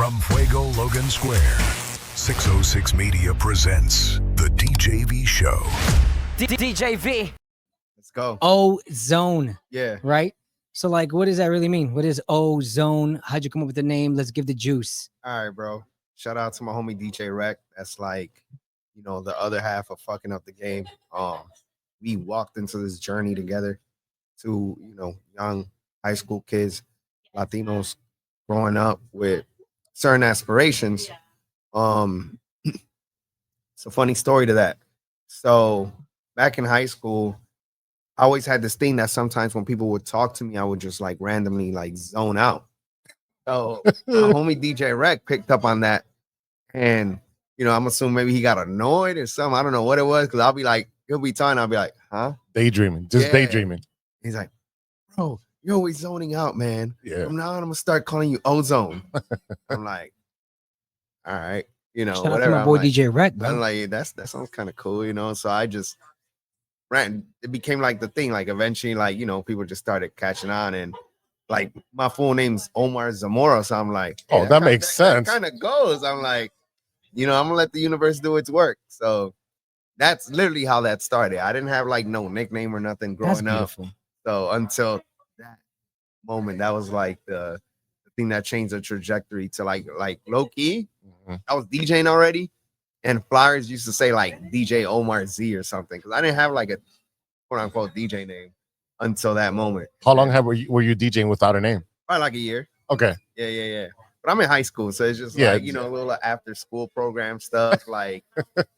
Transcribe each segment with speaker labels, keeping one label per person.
Speaker 1: From Fuego Logan Square, 606 Media presents the DJV Show.
Speaker 2: DJV.
Speaker 3: Let's go.
Speaker 2: Ozone.
Speaker 3: Yeah.
Speaker 2: Right? So, like, what does that really mean? What is Ozone? How'd you come up with the name? Let's give the juice.
Speaker 3: All right, bro. Shout out to my homie DJ Rec. That's like, you know, the other half of fucking up the game. We walked into this journey together to, you know, young high school kids, Latinos growing up with certain aspirations. It's a funny story to that. So back in high school, I always had this thing that sometimes when people would talk to me, I would just like randomly like zone out. So my homie DJ Rec picked up on that. And, you know, I'm assuming maybe he got annoyed or something. I don't know what it was. Cause I'll be like, he'll be talking. I'll be like, huh?
Speaker 4: Daydreaming, just daydreaming.
Speaker 3: He's like, bro, you're always zoning out, man.
Speaker 4: Yeah.
Speaker 3: From now on, I'm gonna start calling you Ozone. I'm like, all right, you know,
Speaker 2: Shout out
Speaker 3: whatever.
Speaker 2: to my boy DJ Rec, bro.
Speaker 3: I'm like, that sounds kind of cool, you know. So I just ran. It became like the thing. Like eventually, like, you know, people just started catching on, and like my full name's Omar Zamora. So I'm like,
Speaker 4: oh, that makes sense.
Speaker 3: Kind of goes. I'm like, you know, I'm gonna let the universe do its work. So that's literally how that started. I didn't have like no nickname or nothing growing up. So until that moment, that was like the thing that changed the trajectory to like low key. I was DJing already, and flyers used to say like DJ Omar Z or something because I didn't have like a quote unquote DJ name until that moment.
Speaker 4: How long were you DJing without a name?
Speaker 3: Probably like a year.
Speaker 4: Okay.
Speaker 3: Yeah. But I'm in high school, so it's just like, you know, a little after school program stuff, like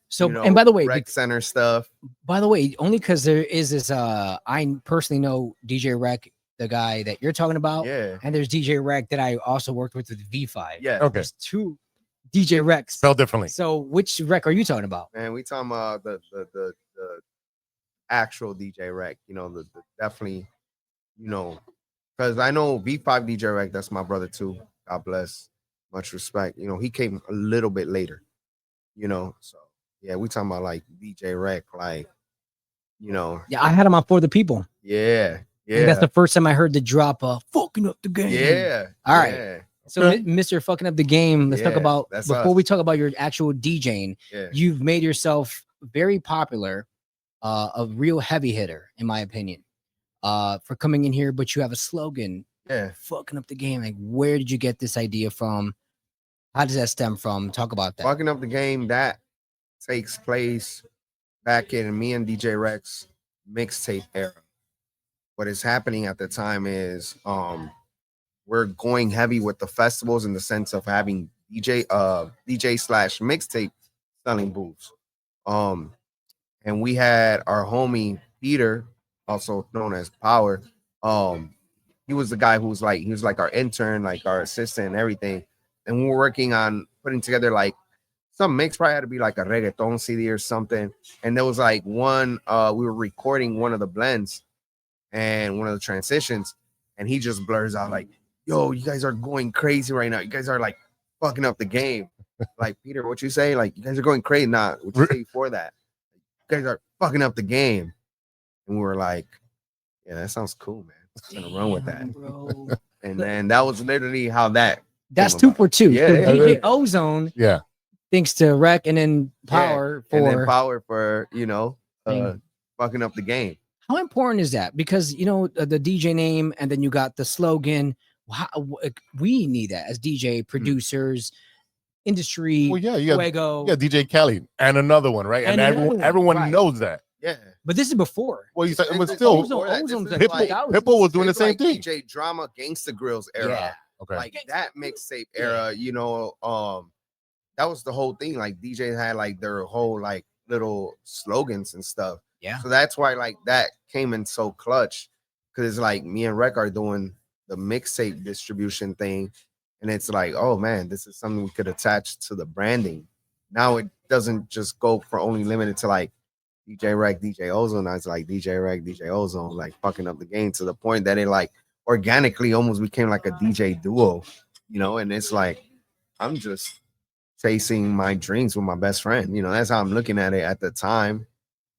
Speaker 2: so,
Speaker 3: you know,
Speaker 2: and by the way,
Speaker 3: rec center stuff.
Speaker 2: By the way, only because there is this, I personally know DJ Rec, the guy that you're talking about.
Speaker 3: Yeah.
Speaker 2: And there's DJ Rec that I also worked with V5.
Speaker 3: Yeah.
Speaker 4: Okay.
Speaker 2: There's two DJ Recs.
Speaker 4: Spelled differently.
Speaker 2: So which Rec are you talking about?
Speaker 3: Man, we talking about the actual DJ Rec, you know, the definitely, you know, because I know V5 DJ Rec, that's my brother too. God bless. Much respect. You know, he came a little bit later, you know. So yeah, we talking about like DJ Rec, like, you know.
Speaker 2: Yeah, I had him on For the People.
Speaker 3: Yeah.
Speaker 2: And that's the first time I heard the drop fucking up the game.
Speaker 3: Yeah.
Speaker 2: All right.
Speaker 3: Yeah.
Speaker 2: So Mr. Fucking Up the Game, let's talk about, before we talk about your actual DJing, you've made yourself very popular, a real heavy hitter, in my opinion, for coming in here, but you have a slogan.
Speaker 3: Yeah.
Speaker 2: Fucking up the game. Like, where did you get this idea from? How does that stem from? Talk about that.
Speaker 3: Fucking up the game, that takes place back in me and DJ Rex mixtape era. What is happening at the time is we're going heavy with the festivals in the sense of having DJ slash mixtape selling booths. And we had our homie Peter, also known as Power. He was the guy who was like our intern, like our assistant and everything. And we were working on putting together like some mix, probably had to be like a reggaeton CD or something. And there was like one, we were recording one of the blends and one of the transitions. And he just blurs out like, yo, you guys are going crazy right now. You guys are like fucking up the game. Like, Peter, what you say? Like, you guys are going crazy. Nah, what you say before that? You guys are fucking up the game. And we were like, yeah, that sounds cool, man. I'm gonna run with that,
Speaker 2: bro.
Speaker 3: And then that was literally how
Speaker 2: that's 2 for 2.
Speaker 3: Yeah,
Speaker 2: so
Speaker 3: yeah,
Speaker 2: DJ
Speaker 3: yeah.
Speaker 2: Ozone, thanks to Rec, and then Power
Speaker 3: for you know, fucking up the game.
Speaker 2: How important is that? Because you know the DJ name, and then you got the slogan. We need that as DJ producers, industry.
Speaker 4: Well, yeah, you
Speaker 2: Fuego.
Speaker 4: got DJ Khaled and another one, right? And everyone knows that.
Speaker 3: Yeah,
Speaker 2: but this is before.
Speaker 4: Well, you said it was still Hippo was doing the same thing.
Speaker 3: DJ Drama, Gangsta Grills era.
Speaker 2: Yeah.
Speaker 4: Okay.
Speaker 3: Like that mixtape era, you know, that was the whole thing. Like DJs had like their whole like little slogans and stuff.
Speaker 2: Yeah.
Speaker 3: So that's why like that came in so clutch, because like me and Rec are doing the mixtape distribution thing, and it's like, oh man, this is something we could attach to the branding. Now it doesn't just go for only limited to like DJ Rec, DJ Ozone. Now it's like DJ Rec, DJ Ozone, like fucking up the game to the point that it like organically almost became like a DJ duo, you know. And it's like I'm just chasing my dreams with my best friend, you know. That's how I'm looking at it at the time,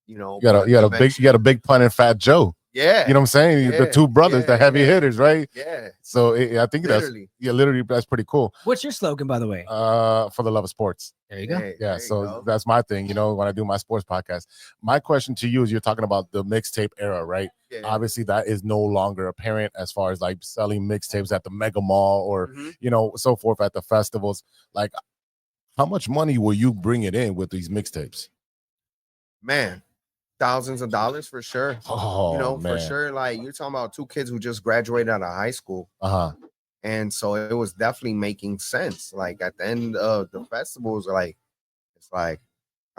Speaker 3: you know.
Speaker 4: You got a big pun in Fat Joe. You know what I'm saying? The two brothers, the heavy hitters, right?
Speaker 3: Yeah.
Speaker 4: So I think literally that's pretty cool.
Speaker 2: What's your slogan, by the way?
Speaker 4: For the love of sports.
Speaker 2: There you go.
Speaker 4: Yeah, so that's my thing, when I do my sports podcast. My question to you is, you're talking about the mixtape era, right? Yeah. Obviously, that is no longer apparent as far as like selling mixtapes at the mega mall or, so forth at the festivals. Like, how much money will you bring it in with these mixtapes?
Speaker 3: Man, thousands of dollars for sure.
Speaker 4: Oh, man.
Speaker 3: For sure. Like, you're talking about two kids who just graduated out of high school. And so it was definitely making sense. Like, at the end of the festivals, like, it's like,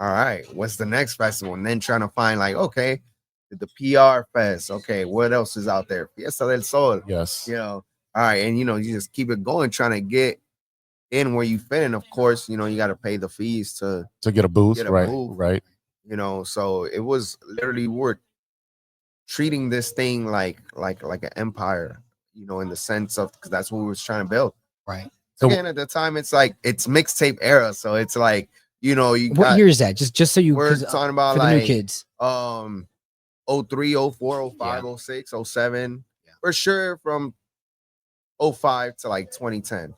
Speaker 3: all right, what's the next festival? And then trying to find, like, okay, the PR fest. Okay, what else is out there? Fiesta del Sol.
Speaker 4: Yes.
Speaker 3: All right. And, you just keep it going, trying to get in where you fit. And of course, you got to pay the fees to
Speaker 4: get a booth. Right.
Speaker 3: So it was literally, we're treating this thing like an empire, in the sense of, because that's what we was trying to build.
Speaker 2: Right.
Speaker 3: So again, at the time, it's like, it's mixtape era. So it's like,
Speaker 2: what year is that? Just so
Speaker 3: we're talking about,
Speaker 2: for
Speaker 3: like,
Speaker 2: the new kids.
Speaker 3: 03, 04, 05, 06, 07. For sure, from 05 to like 2010.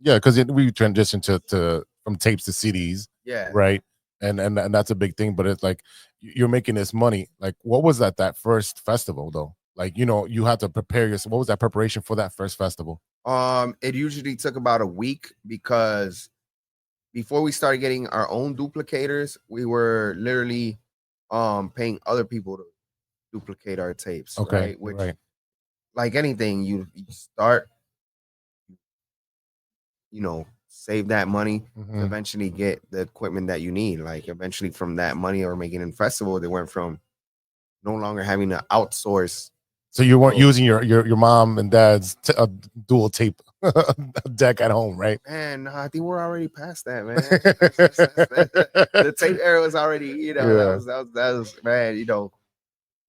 Speaker 4: Yeah, because we transitioned to from tapes to CDs.
Speaker 3: Yeah.
Speaker 4: Right. And that's a big thing. But it's like, you're making this money. Like, what was that first festival though? Like, you had to prepare yourself. What was that preparation for that first festival?
Speaker 3: It usually took about a week, because before we started getting our own duplicators, we were literally paying other people to duplicate our tapes.
Speaker 4: Okay.
Speaker 3: Right. Which, like anything, you start, save that money to eventually get the equipment that you need. Like, eventually from that money or making a festival, they went from no longer having to outsource.
Speaker 4: So you weren't using your mom and dad's dual tape deck at home, right?
Speaker 3: Man, I think we're already past that, man. The tape era was already, that was man,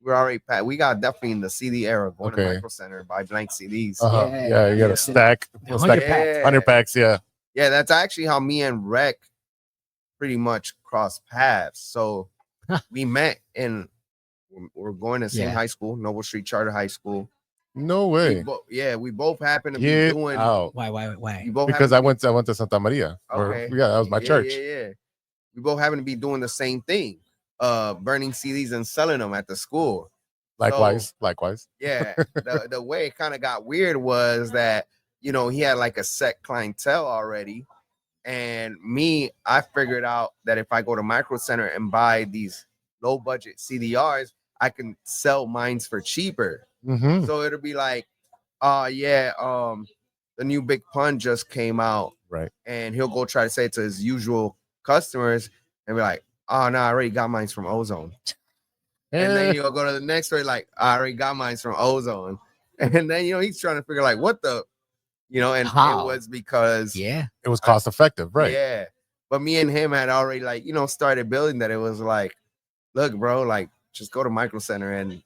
Speaker 3: we're already past. We got definitely in the CD era, going to Micro Center, buy blank CDs.
Speaker 4: Yeah, you got a stack, 100 packs. Yeah,
Speaker 3: that's actually how me and Rec pretty much crossed paths. So we met we're going to the same high school, Noble Street Charter High School.
Speaker 4: No way.
Speaker 3: We both happen to be doing.
Speaker 2: Why?
Speaker 4: Because I went to Santa Maria.
Speaker 3: Okay.
Speaker 4: That was my church.
Speaker 3: Yeah. We both happen to be doing the same thing, burning CDs and selling them at the school.
Speaker 4: Likewise.
Speaker 3: Yeah. The way it kind of got weird was that, he had like a set clientele already. And I figured out that if I go to Micro Center and buy these low budget CDRs, I can sell mines for cheaper. So it'll be like, the new Big Pun just came out.
Speaker 4: Right.
Speaker 3: And he'll go try to say it to his usual customers and be like, oh, no, I already got mines from Ozone. And then you'll go to the next store, like, I already got mines from Ozone. And then, he's trying to figure like, what the, and
Speaker 2: how?
Speaker 3: It was because.
Speaker 4: Yeah. It was cost effective. Right.
Speaker 3: Yeah. But me and him had already, like, started building that. It was like, look, bro, like, just go to Micro Center and,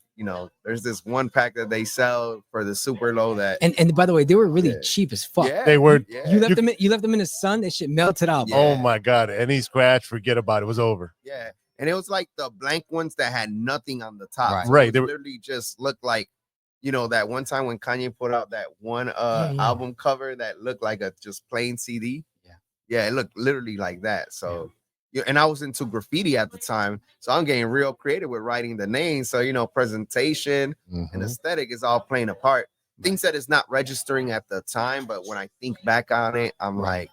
Speaker 3: there's this one pack that they sell for the super low that.
Speaker 2: And by the way, they were really cheap as fuck.
Speaker 3: Yeah,
Speaker 4: they were.
Speaker 3: Yeah.
Speaker 2: You left them in the sun. That shit melted out.
Speaker 3: Yeah.
Speaker 4: Oh my God! Any scratch, forget about it. It was over.
Speaker 3: Yeah, and it was like the blank ones that had nothing on the top.
Speaker 4: Right.
Speaker 3: They literally just looked like, that one time when Kanye put out that one album cover that looked like a just plain CD. Yeah, it looked literally like that. So. Yeah, and I was into graffiti at the time, so I'm getting real creative with writing the name. So, presentation and aesthetic is all playing a part. Things that is not registering at the time, but when I think back on it, I'm like,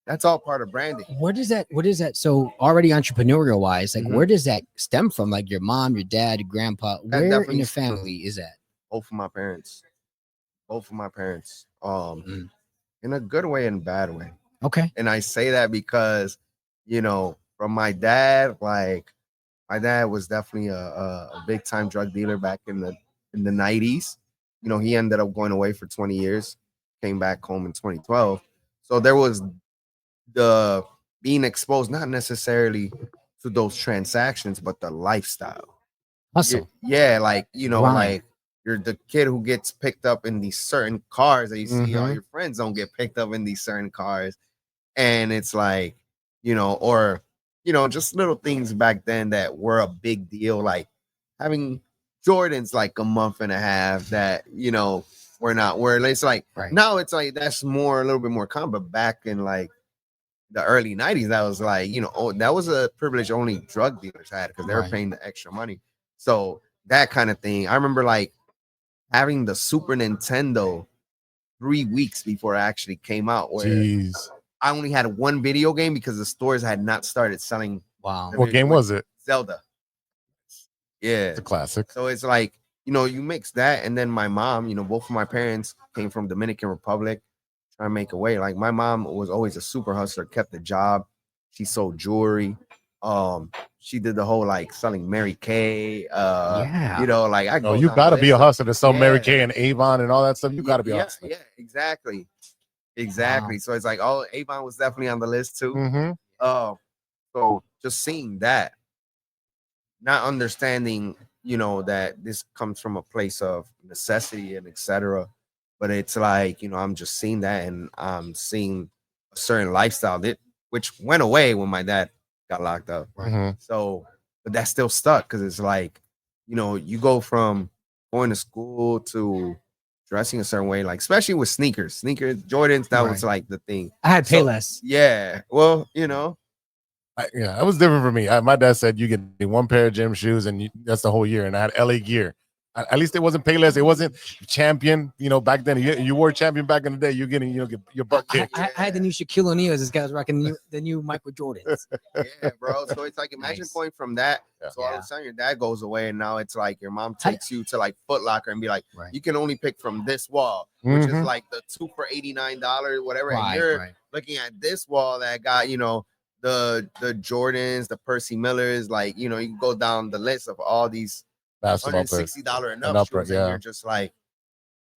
Speaker 3: that's all part of branding.
Speaker 2: What is that? So already entrepreneurial wise, like where does that stem from? Like your mom, your dad, your grandpa, where in your family is that?
Speaker 3: Both of my parents. In a good way and bad way.
Speaker 2: Okay.
Speaker 3: And I say that because, from my dad, like my dad was definitely a big time drug dealer back in the 90s. He ended up going away for 20 years, came back home in 2012. So there was the being exposed, not necessarily to those transactions, but the lifestyle.
Speaker 2: Hustle.
Speaker 3: Yeah, like, like you're the kid who gets picked up in these certain cars that you see all your friends don't get picked up in these certain cars. And it's like, or just little things back then that were a big deal, like having Jordan's like a month and a half that, we're not, where it's like, now it's like, that's more, a little bit more common, but back in like the early 90s, that was like, that was a privilege only drug dealers had because they were paying the extra money. So that kind of thing. I remember like having the Super Nintendo 3 weeks before it actually came out, where I only had one video game because the stores had not started selling.
Speaker 2: Wow.
Speaker 4: What game was it?
Speaker 3: Zelda. Yeah.
Speaker 4: It's a classic.
Speaker 3: So it's like, you mix that, and then my mom, both of my parents came from Dominican Republic, trying to make a way. Like my mom was always a super hustler, kept a job. She sold jewelry. She did the whole like selling Mary Kay. Like I go.
Speaker 4: You gotta be a hustler to sell Mary Kay and Avon and all that stuff. You gotta be a hustler.
Speaker 3: Yeah, exactly. Wow. So it's like, Avon was definitely on the list too. So just seeing that, not understanding, that this comes from a place of necessity and etc. But it's like, I'm just seeing that, and I'm seeing a certain lifestyle which went away when my dad got locked up. So, but that's still stuck because it's like, you go from going to school to dressing a certain way, like especially with sneakers, Jordans. That was like the thing.
Speaker 2: I had Payless.
Speaker 3: Yeah. Well,
Speaker 4: it was different for me. My dad said you get one pair of gym shoes and that's the whole year. And I had LA Gear. At least it wasn't Payless. It wasn't Champion. Back then you wore Champion back in the day. You're getting, your butt kicked.
Speaker 2: I had the new Shaquille O'Neal. This guy was rocking the new Michael Jordans.
Speaker 3: Yeah, bro. So it's like, imagine going from that. So all of a sudden your dad goes away, and now it's like your mom takes you to like Foot Locker and be like, you can only pick from this wall, which is like the 2 for $89, whatever. And you're looking at this wall that got, the Jordans, the Percy Millers, like, you can go down the list of all these $160 and up shoes, and you're just like,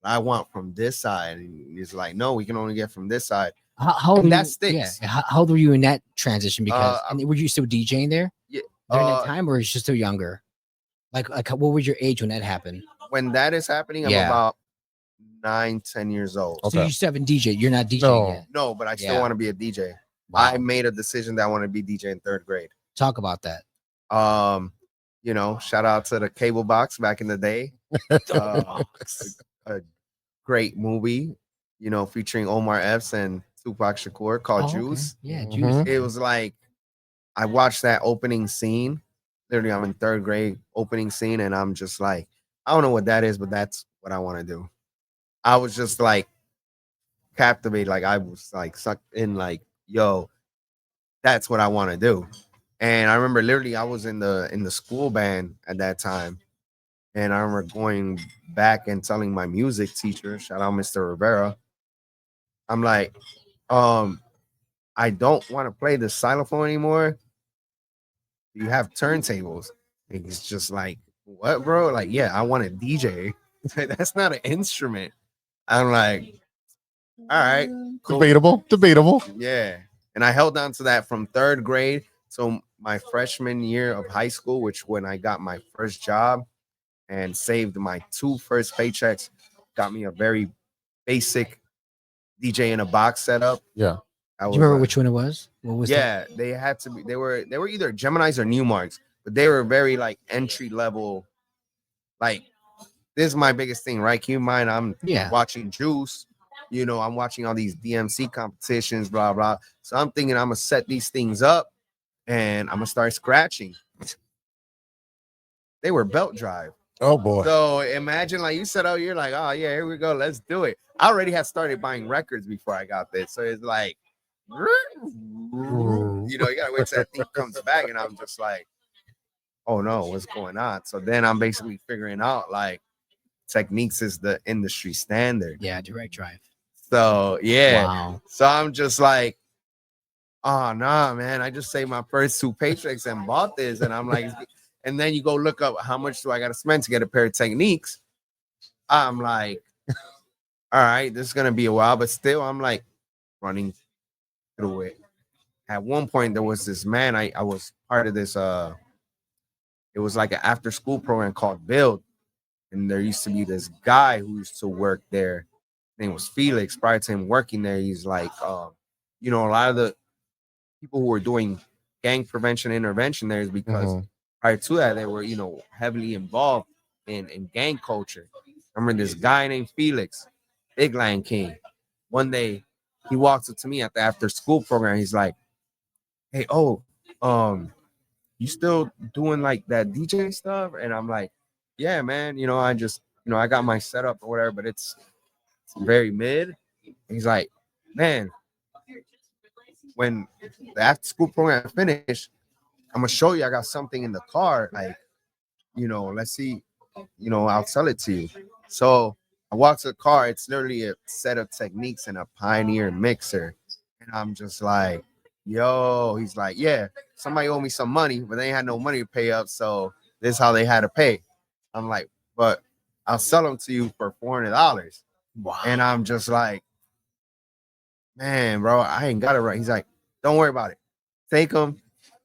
Speaker 3: I want from this side, and it's like, no, we can only get from this side.
Speaker 2: How that sticks. Yeah. How old were you in that transition? Because were you still DJing there?
Speaker 3: Yeah,
Speaker 2: during that time, or were you still younger? Like what was your age when that happened?
Speaker 3: When that is happening, I'm about 9-10 years old.
Speaker 2: So you still haven't DJed. You're not DJing yet.
Speaker 3: No, but I still want to be a DJ. Wow. I made a decision that I want to be DJ in 3rd grade.
Speaker 2: Talk about that.
Speaker 3: Shout out to the cable box back in the day. A great movie, featuring Omar Epps and Tupac Shakur called Juice.
Speaker 2: Okay. Yeah, Juice.
Speaker 3: It was like, I watched that opening scene. Literally, I'm in 3rd grade, opening scene, and I'm just like, I don't know what that is, but that's what I want to do. I was just like captivated. Like I was like sucked in, like, yo, that's what I want to do. And I remember literally I was in the school band at that time. And I remember going back and telling my music teacher, shout out Mr. Rivera, I'm like, I don't want to play the xylophone anymore. You have turntables. And he's just like, what, bro? Like, yeah, I want to DJ. That's not an instrument. I'm like, all right,
Speaker 4: cool. Debatable.
Speaker 3: Yeah. And I held on to that from 3rd grade. So my freshman year of high school, which when I got my first job and saved my 2 first paychecks, got me a very basic DJ in a box setup.
Speaker 2: Yeah. Do you remember which one it was? What was
Speaker 3: that? They had to be, they were either Geminis or Newmarks, but they were very like entry level. Like, this is my biggest thing, right? Keep in mind, I'm watching Juice. I'm watching all these DMC competitions, blah, blah. So I'm thinking I'm going to set these things up and I'm going to start scratching. They were belt drive.
Speaker 4: Oh, boy.
Speaker 3: So imagine, like you said, you're like, oh, yeah, here we go. Let's do it. I already had started buying records before I got this. So it's like, you got to wait till that thing comes back. And I'm just like, oh, no, what's going on? So then I'm basically figuring out, like, Techniques is the industry standard.
Speaker 2: Yeah, direct drive.
Speaker 3: So wow. So I'm just like, oh nah, man. I just saved my first 2 paychecks and bought this. And I'm like, and then you go look up how much do I gotta spend to get a pair of Techniques. I'm like, all right, this is gonna be a while, but still I'm like running through it. At one point there was this man, I was part of this it was like an after school program called Build. And there used to be this guy who used to work there. His name was Felix. Prior to him working there, he's like, a lot of the people who were doing gang prevention intervention there is because prior to that, they were, heavily involved in gang culture. I remember this guy named Felix, Big Lion King. One day he walks up to me at the after school program. He's like, "Hey, you still doing like that DJ stuff?" And I'm like, "Yeah, man. I just, I got my setup or whatever, but it's very mid." And he's like, "Man, when the after school program finished, I'm gonna show you. I got something in the car. Like, let's see. I'll sell it to you." So I walk to the car. It's literally a set of techniques and a Pioneer mixer, and I'm just like, "Yo," he's like, "Yeah, somebody owed me some money, but they ain't had no money to pay up, so this is how they had to pay." I'm like, "But I'll sell them to you for $400.
Speaker 2: Wow.
Speaker 3: And I'm just like, "Man, bro, I ain't got it right." He's like, "Don't worry about it. Take them,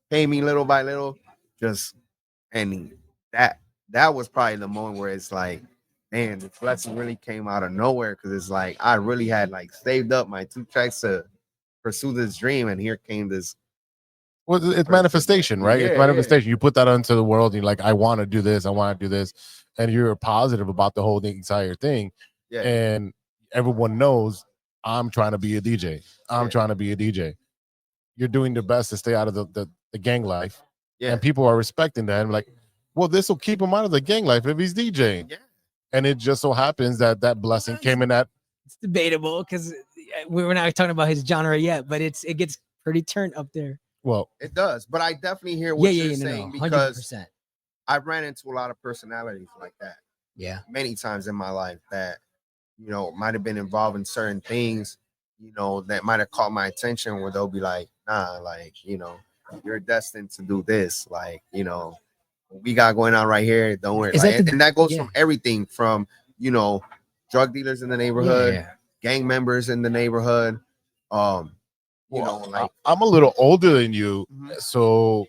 Speaker 3: pay me little by little." And that was probably the moment where it's like, man, the blessing really came out of nowhere, because it's like I really had like saved up my 2 checks to pursue this dream, and here came this.
Speaker 4: Well, it's manifestation, right? It's manifestation. You put that into the world, and you're like, I want to do this, I want to do this, and you're positive about the whole entire thing.
Speaker 3: Yeah.
Speaker 4: And everyone knows I'm trying to be a DJ. I'm trying to be a DJ. You're doing the best to stay out of the gang life. Yeah. And people are respecting that. And like, well, this will keep him out of the gang life if he's DJing.
Speaker 3: Yeah.
Speaker 4: And it just so happens that blessing came in that.
Speaker 2: It's debatable because we're not talking about his genre yet, but it gets pretty turned up there.
Speaker 4: Well,
Speaker 3: it does. But I definitely hear what you're saying, because
Speaker 2: 100%.
Speaker 3: I've ran into a lot of personalities like that.
Speaker 2: Yeah.
Speaker 3: Many times in my life that, might have been involved in certain things, that might have caught my attention, where they'll be like, "Nah, like, you're destined to do this. Like, we got going on right here. Don't worry." And that goes from everything from, drug dealers in the neighborhood, gang members in the neighborhood. Like,
Speaker 4: I'm a little older than you. So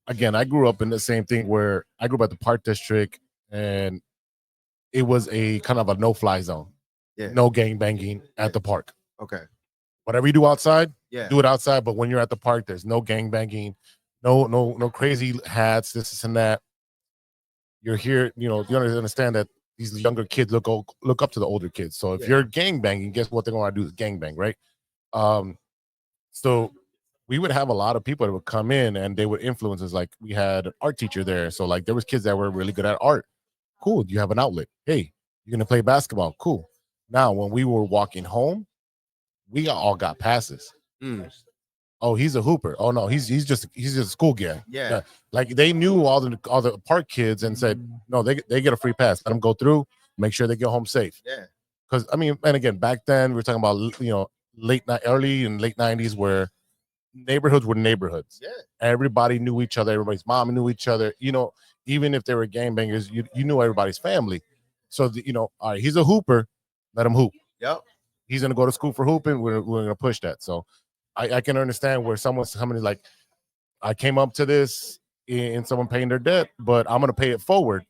Speaker 4: again, I grew up in the same thing where I grew up at the Park District, and it was a kind of a no-fly zone. Yeah. No gang banging at the park.
Speaker 3: Okay.
Speaker 4: Whatever you do outside, do it outside. But when you're at the park, there's no gang banging, no crazy hats, this and that. You're here, you understand that these younger kids look up to the older kids. So if you're gang banging, guess what they're going to do is gang bang, right? So we would have a lot of people that would come in, and they would influence us. Like, we had an art teacher there. So like, there was kids that were really good at art. Cool. You have an outlet. Hey, you're going to play basketball. Cool. Now, when we were walking home, we all got passes. Oh, he's a hooper. Oh no, he's just a school guy.
Speaker 3: Yeah.
Speaker 4: Like, they knew all the park kids and said, no, they get a free pass. Let them go through, make sure they get home safe.
Speaker 3: Yeah.
Speaker 4: Because I mean, and again, back then we were talking about, early and late 90s, where neighborhoods were neighborhoods.
Speaker 3: Yeah.
Speaker 4: Everybody knew each other. Everybody's mom knew each other. Even if they were gangbangers, you knew everybody's family. So, all right, he's a hooper. Let him hoop.
Speaker 3: Yep.
Speaker 4: He's going to go to school for hooping. We're going to push that. So I can understand where someone's coming like, I came up to this and someone paying their debt, but I'm going to pay it forward.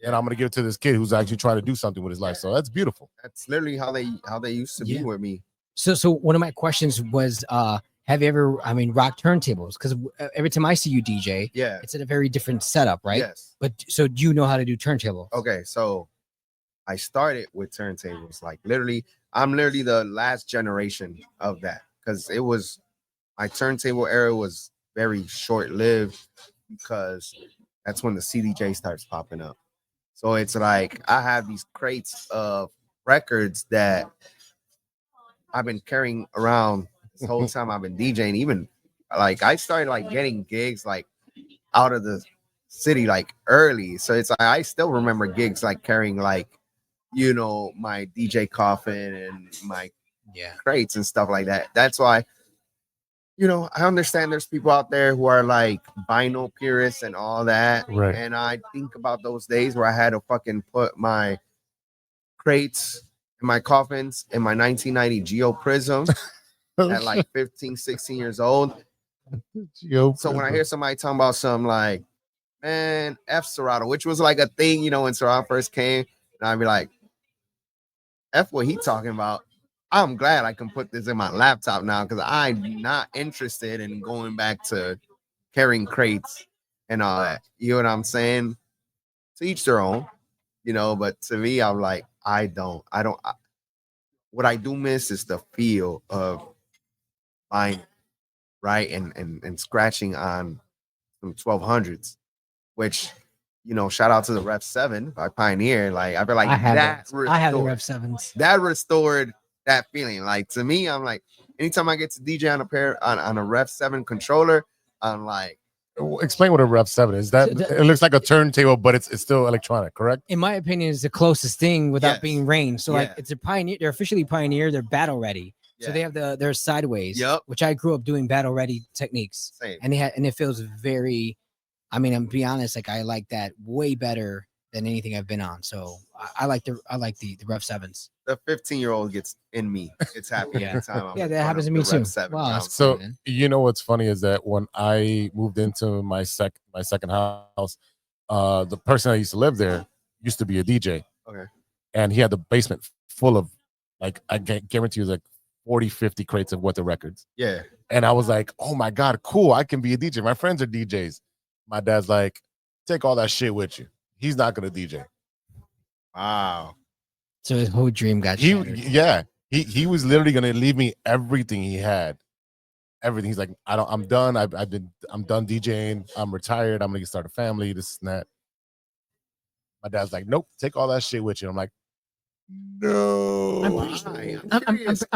Speaker 4: And I'm going to give it to this kid who's actually trying to do something with his life. So that's beautiful.
Speaker 3: That's literally how they used to be with me.
Speaker 2: So one of my questions was, have you ever, rock turntables? Because every time I see you DJ, it's in a very different setup, right?
Speaker 3: Yes.
Speaker 2: But so do you know how to do turntables?
Speaker 3: Okay, so I started with turntables. Like, I'm literally the last generation of that, because my turntable era was very short-lived, because that's when the CDJ starts popping up. So it's like I have these crates of records that I've been carrying around this whole time I've been DJing. Even like I started like getting gigs like out of the city like early. So it's like I still remember gigs like carrying like, my DJ coffin and my crates and stuff like that. That's why, I understand there's people out there who are like vinyl purists and all that.
Speaker 4: Right.
Speaker 3: And I think about those days where I had to fucking put my crates and my coffins in my 1990 Geo Prism at like 15, 16 years old. So when I hear somebody talking about something like, man, F Serato, which was like a thing, when Serato first came, and I'd be like, F what he talking about. I'm glad I can put this in my laptop now, because I'm not interested in going back to carrying crates and all that. You know what I'm saying? to each their own, but to me, I'm like, what I do miss is the feel of buying, right? And scratching on some 1200s, which, shout out to the Rev 7 by Pioneer. Like, I feel like
Speaker 2: I have the Rev 7s.
Speaker 3: That restored that feeling. Like, to me, I'm like, anytime I get to DJ on a Rev 7 controller, I'm like,
Speaker 4: explain what a Rev 7 is. That it looks like a turntable, but it's still electronic, correct?
Speaker 2: In my opinion, it's the closest thing without being range. So like it's a Pioneer, they're officially Pioneer, they're battle ready. So they have their sideways, which I grew up doing battle ready techniques.
Speaker 3: Same.
Speaker 2: And it feels very, I mean, I'm be honest, like I like that way better than anything I've been on. So I like the Rev 7s.
Speaker 3: The 15-year-old gets in me. It's happening every time.
Speaker 2: Yeah, that happens to me too. Wow.
Speaker 4: So what's funny is that when I moved into my second house, the person that used to live there used to be a DJ.
Speaker 3: Okay.
Speaker 4: And he had the basement full of, like, I guarantee you, like 40, 50 crates of Weather records.
Speaker 3: Yeah.
Speaker 4: And I was like, oh my God, cool. I can be a DJ. My friends are DJs. My dad's like, take all that shit with you. He's not going to DJ.
Speaker 3: Wow.
Speaker 2: So his whole dream got shattered.
Speaker 4: Yeah. He was literally going to leave me everything he had. Everything. He's like, I'm done. I'm done DJing. I'm retired. I'm going to start a family, this and that. My dad's like, nope, take all that shit with you. I'm like, no.
Speaker 2: I'm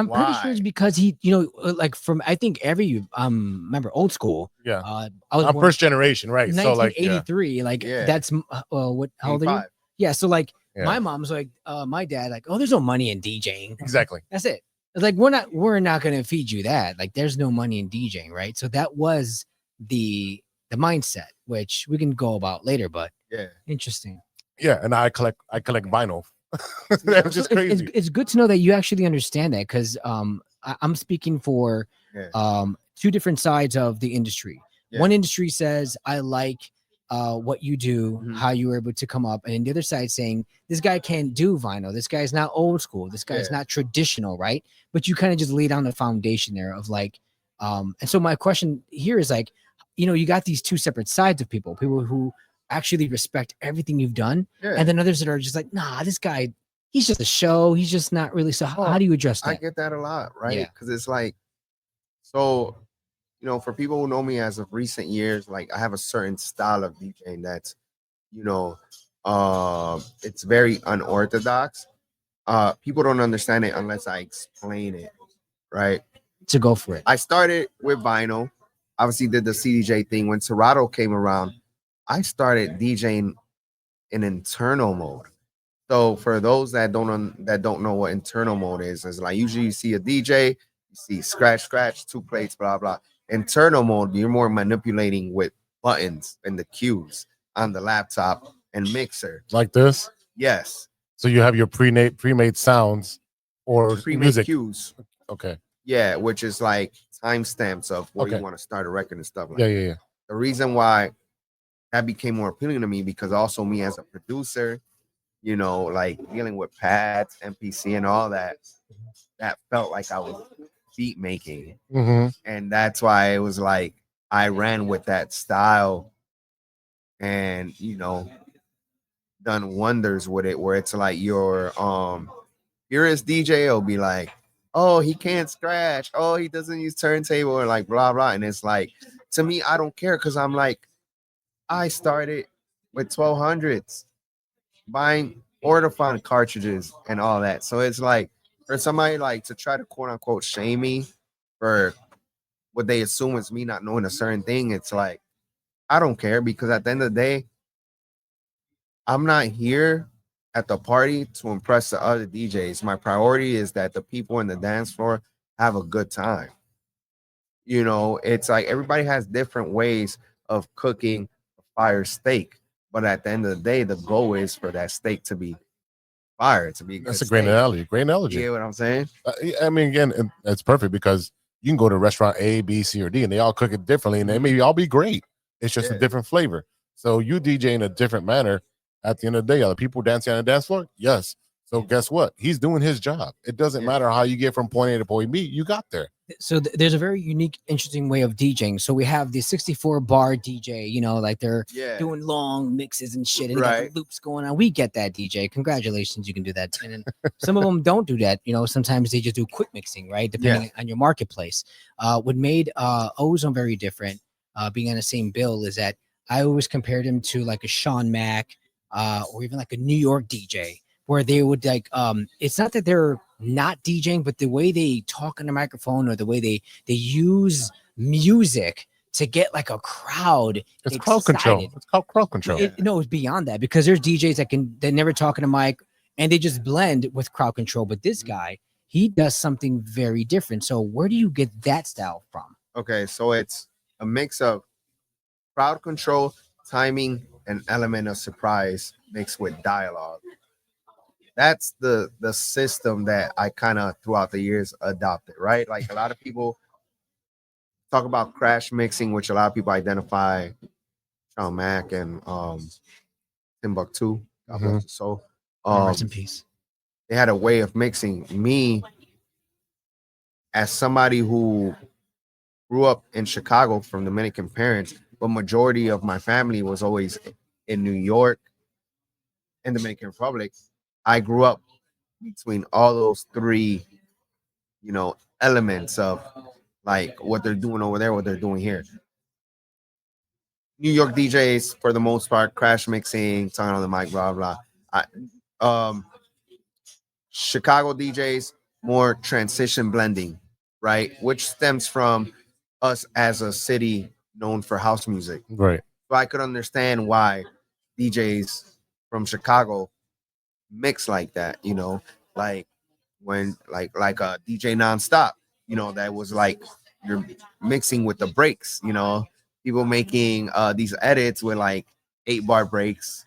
Speaker 2: pretty sure it's because he, like from, I think every remember old school.
Speaker 4: Yeah.
Speaker 2: I'm
Speaker 4: first generation, right?
Speaker 2: 1983.
Speaker 4: So like,
Speaker 2: that's what, how old are you? Yeah. So like my mom's like, my dad, like, oh, there's no money in DJing.
Speaker 4: Exactly.
Speaker 2: That's it. It's like, we're not going to feed you that. Like, there's no money in DJing. Right. So that was the mindset, which we can go about later, but interesting.
Speaker 4: Yeah. And I collect vinyl. That was just crazy.
Speaker 2: It's good to know that you actually understand that, because I'm speaking for two different sides of the industry. One industry says, I like what you do, how you were able to come up, and the other side saying, this guy can't do vinyl, this guy's not old school, this guy's not traditional, right? But you kind of just lay down the foundation there of like, and so my question here is like, you got these two separate sides of people who actually respect everything you've done, and then others that are just like, nah, this guy, he's just a show, he's just not really. So how do you address that?
Speaker 3: I get that a lot, right? Because it's like, so for people who know me as of recent years, like I have a certain style of DJing that's it's very unorthodox. People don't understand it unless I explain it, right?
Speaker 2: To go for it.
Speaker 3: I started with vinyl, obviously did the CDJ thing. When Serato came around, I started DJing in internal mode. So for those that don't know what internal mode is like usually you see a DJ, you see scratch, 2 plates, blah blah. Internal mode, you're more manipulating with buttons and the cues on the laptop and mixer.
Speaker 4: Like this?
Speaker 3: Yes.
Speaker 4: So you have your pre-made sounds or
Speaker 3: pre-made
Speaker 4: music
Speaker 3: cues.
Speaker 4: Okay.
Speaker 3: Yeah, which is like timestamps of where you want to start a record and stuff like that.
Speaker 4: Yeah.
Speaker 3: The reason why that became more appealing to me, because also me as a producer, like dealing with pads, MPC and all that felt like I was beat making. And that's why it was like I ran with that style and done wonders with it, where it's like your purist DJ will be like, oh, he can't scratch, oh, he doesn't use turntable, or like blah blah. And it's like, to me, I don't care, because I'm like, I started with 1200s buying Ortofon cartridges and all that. So it's like, for somebody like to try to quote unquote shame me for what they assume is me not knowing a certain thing, it's like, I don't care, because at the end of the day, I'm not here at the party to impress the other DJs. My priority is that the people in the dance floor have a good time. It's like everybody has different ways of cooking a fire steak, but at the end of the day, the goal is for that steak to be fire, to be.
Speaker 4: That's a great analogy. Great analogy.
Speaker 3: You get what I'm saying?
Speaker 4: I mean, again, it's perfect, because you can go to restaurant A, B, C, or D, and they all cook it differently, and they may all be great. It's just a different flavor. So you DJ in a different manner. At the end of the day, are the people dancing on the dance floor? Yes. So guess what? He's doing his job. It doesn't matter how you get from point A to point B. You got there.
Speaker 2: So there's a very unique, interesting way of DJing. So we have the 64 bar DJ, you know, like they're doing long mixes and shit, and they got the loops going on. We get that, DJ. Congratulations, you can do that. And some of them don't do that. You know, sometimes they just do quick mixing, right? Depending on your marketplace. What made Ozone very different, being on the same bill, is that I always compared him to like a Sean Mack, or even like a New York DJ, where they would like, it's not that they're not DJing, but the way they talk on the microphone or the way they use music to get like a crowd.
Speaker 4: It's crowd control. It's called crowd control.
Speaker 2: No, it's beyond that, because there's DJs that never talk in a mic and they just blend with crowd control. But this guy, he does something very different. So where do you get that style from?
Speaker 3: Okay, so it's a mix of crowd control, timing, and element of surprise mixed with dialogue. That's the system that I kind of throughout the years adopted, right? Like a lot of people talk about crash mixing, which a lot of people identify Sean Mack and Timbuktu. So
Speaker 2: rest in peace.
Speaker 3: They had a way of mixing. Me, as somebody who grew up in Chicago from Dominican parents, but majority of my family was always in New York and Dominican Republic. I grew up between all those three, you know, elements of like what they're doing over there, what they're doing here. New York DJs, for the most part, crash mixing, tongue on the mic, blah, blah. Chicago DJs, more transition blending, right? Which stems from us as a city known for house music.
Speaker 4: Right.
Speaker 3: So I could understand why DJs from Chicago mix like that, you know, like when like a DJ Nonstop, you know, that was like you're mixing with the breaks, you know, people making these edits with like 8-bar breaks,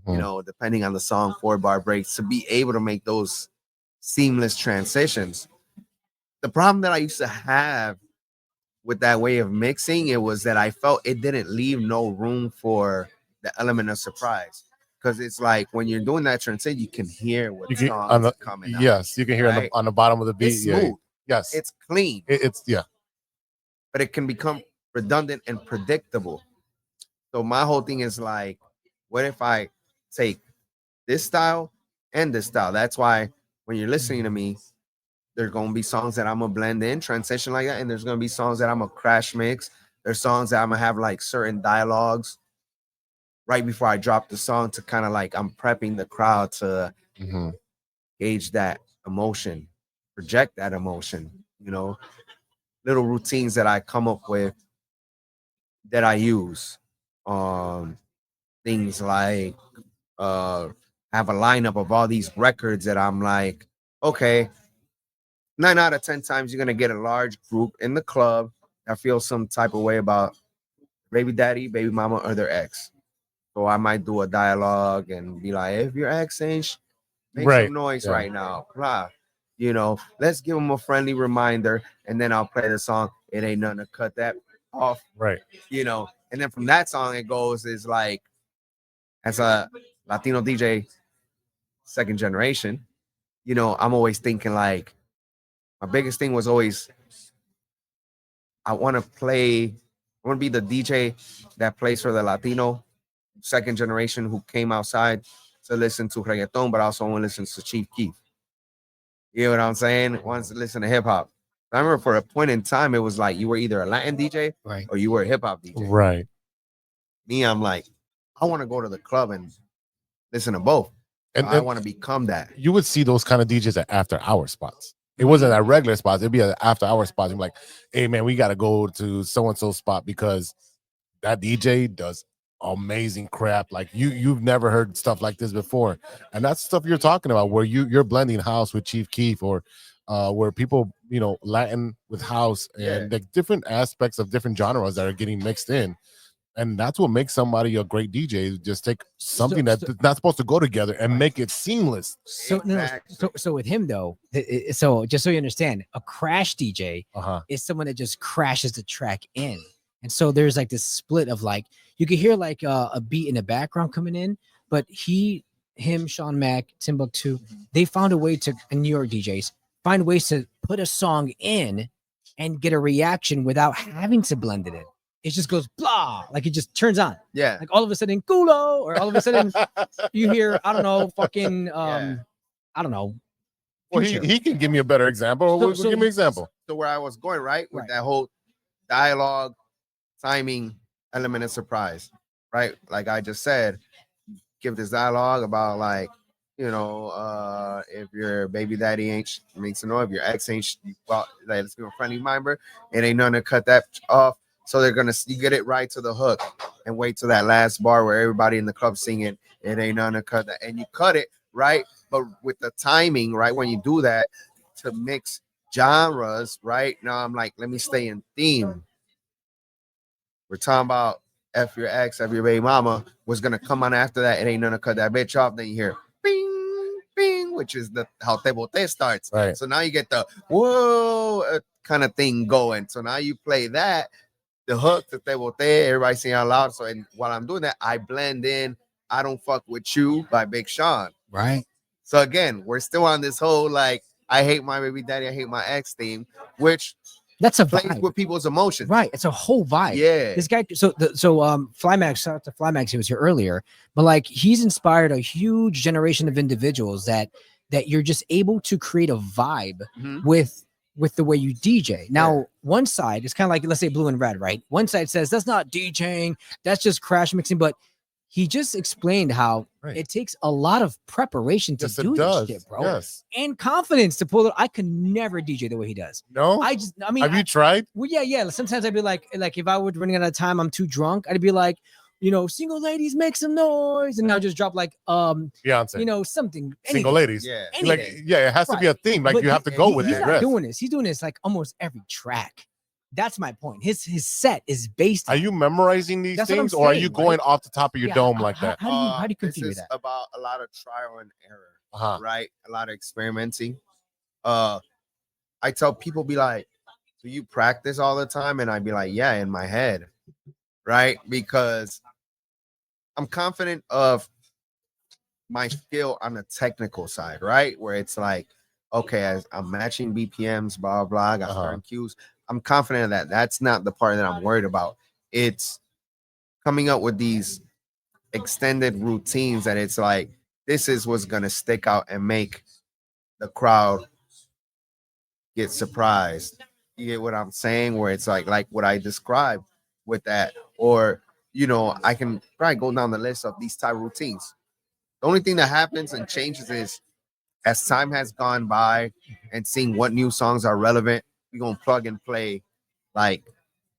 Speaker 3: you know, depending on the song, 4-bar breaks, to be able to make those seamless transitions. The problem that I used to have with that way of mixing, it was that I felt it didn't leave no room for the element of surprise. Because it's like when you're doing that transition, you can hear what songs are coming out.
Speaker 4: Yes, you can hear on the bottom of the beat.
Speaker 3: It's smooth.
Speaker 4: Yes.
Speaker 3: It's clean.
Speaker 4: It's
Speaker 3: But it can become redundant and predictable. So my whole thing is like, what if I take this style and this style? That's why when you're listening to me, there's going to be songs that I'm going to blend in, transition like that. And there's going to be songs that I'm going to crash mix. There's songs that I'm going to have like certain dialogues right before I drop the song to kind of like, I'm prepping the crowd to gauge that emotion, project that emotion, you know, little routines that I come up with that I use. Things like have a lineup of all these records that I'm like, okay, 9 out of 10 times you're going to get a large group in the club that feels some type of way about baby daddy, baby mama, or their ex. So I might do a dialogue and be like, if your ex ain't, make some noise right now. Blah. You know, let's give them a friendly reminder, and then I'll play the song. It ain't nothing to cut that off.
Speaker 4: Right.
Speaker 3: You know, and then from that song, it goes is like, as a Latino DJ, second generation, you know, I'm always thinking like, my biggest thing was always, I want to be the DJ that plays for the Latino second generation who came outside to listen to reggaeton, but also want to listen to Chief Keef. You know what I'm saying? Wants to listen to hip hop. I remember for a point in time, it was like you were either a Latin DJ or you were a hip hop DJ.
Speaker 4: Right.
Speaker 3: Me, I'm like, I want to go to the club and listen to both. And I want to become that.
Speaker 4: You would see those kind of DJs at after hour spots. It wasn't at regular spots. It'd be at after hour spots. You're like, hey man, we got to go to so-and-so spot because that DJ does amazing crap. Like you've never heard stuff like this before. And that's stuff you're talking about where you're blending house with Chief Keef or where people, you know, Latin with house and like different aspects of different genres that are getting mixed in. And that's what makes somebody a great DJ. Just take something that's not supposed to go together and make it seamless.
Speaker 2: So so with him though, so just so you understand, a crash DJ is someone that just crashes the track in. And so there's like this split of like, you can hear like a beat in the background coming in, but him, Sean Mack, Timbuktu, they found a way to, and New York DJs, find ways to put a song in and get a reaction without having to blend it in. It just goes blah, like it just turns on.
Speaker 3: Yeah.
Speaker 2: Like all of a sudden, culo, or all of a sudden you hear, I don't know, fucking, I don't know.
Speaker 4: Well, he can give me a better example. So, give me an example.
Speaker 3: So where I was going, right? With that whole dialogue, timing, element of surprise, right? Like I just said, give this dialogue about like, you know, if your baby daddy ain't makes a noise, if your ex ain't, well, like, let's be a friendly member, it ain't nothing to cut that off. So you get it right to the hook and wait till that last bar where everybody in the club singing, it ain't nothing to cut that, and you cut it right, but with the timing, right, when you do that to mix genres, right? Now I'm like, let me stay in theme. We're talking about F your ex, F your baby mama was gonna come on after that. It ain't nothing to cut that bitch off. Then you hear bing, bing, which is how Te Bote starts.
Speaker 4: Right.
Speaker 3: So now you get the whoa kind of thing going. So now you play that, the hook, the Te Bote, everybody sing out loud. So and while I'm doing that, I blend in I Don't Fuck With You by Big Sean.
Speaker 2: Right.
Speaker 3: So again, we're still on this whole like I hate my baby daddy, I hate my ex theme, which
Speaker 2: that's a
Speaker 3: plays
Speaker 2: vibe
Speaker 3: with people's emotions.
Speaker 2: Right. It's a whole vibe.
Speaker 3: Yeah.
Speaker 2: This guy, Flymax, shout out to Flymax, he was here earlier, but like he's inspired a huge generation of individuals that you're just able to create a vibe with the way you DJ. Now, one side is kind of like, let's say Blue and Red, right? One side says that's not DJing, that's just crash mixing, but he just explained how it takes a lot of preparation to do this shit, bro.
Speaker 4: Yes.
Speaker 2: And confidence to pull it. I could never DJ the way he does.
Speaker 4: No?
Speaker 2: I mean,
Speaker 4: have you tried?
Speaker 2: Well, yeah. Sometimes I'd be like if I was running out of time, I'm too drunk, I'd be like, you know, single ladies make some noise, and I'll just drop like
Speaker 4: Beyonce.
Speaker 2: You know, something.
Speaker 4: Single ladies.
Speaker 3: Yeah.
Speaker 4: Like, it has to be a theme. Like, but you have to go with it.
Speaker 2: He's not doing this. He's doing this like almost every track. That's my point. His set is based on.
Speaker 4: Are you memorizing these things, or are you going off the top of your dome like that?
Speaker 2: How do you configure
Speaker 3: this is
Speaker 2: that?
Speaker 3: About a lot of trial and error, right? A lot of experimenting. I tell people, be like, do you practice all the time? And I'd be like, yeah, in my head, right? Because I'm confident of my skill on the technical side, right? Where it's like, okay, as I'm matching BPMs, blah, blah, I got certain cues. I'm confident of that. That's not the part that I'm worried about. It's coming up with these extended routines that it's like, this is what's going to stick out and make the crowd get surprised. You get what I'm saying? Where it's like what I described with that. Or, you know, I can probably go down the list of these type of routines. The only thing that happens and changes is as time has gone by and seeing what new songs are relevant, we're going to plug and play like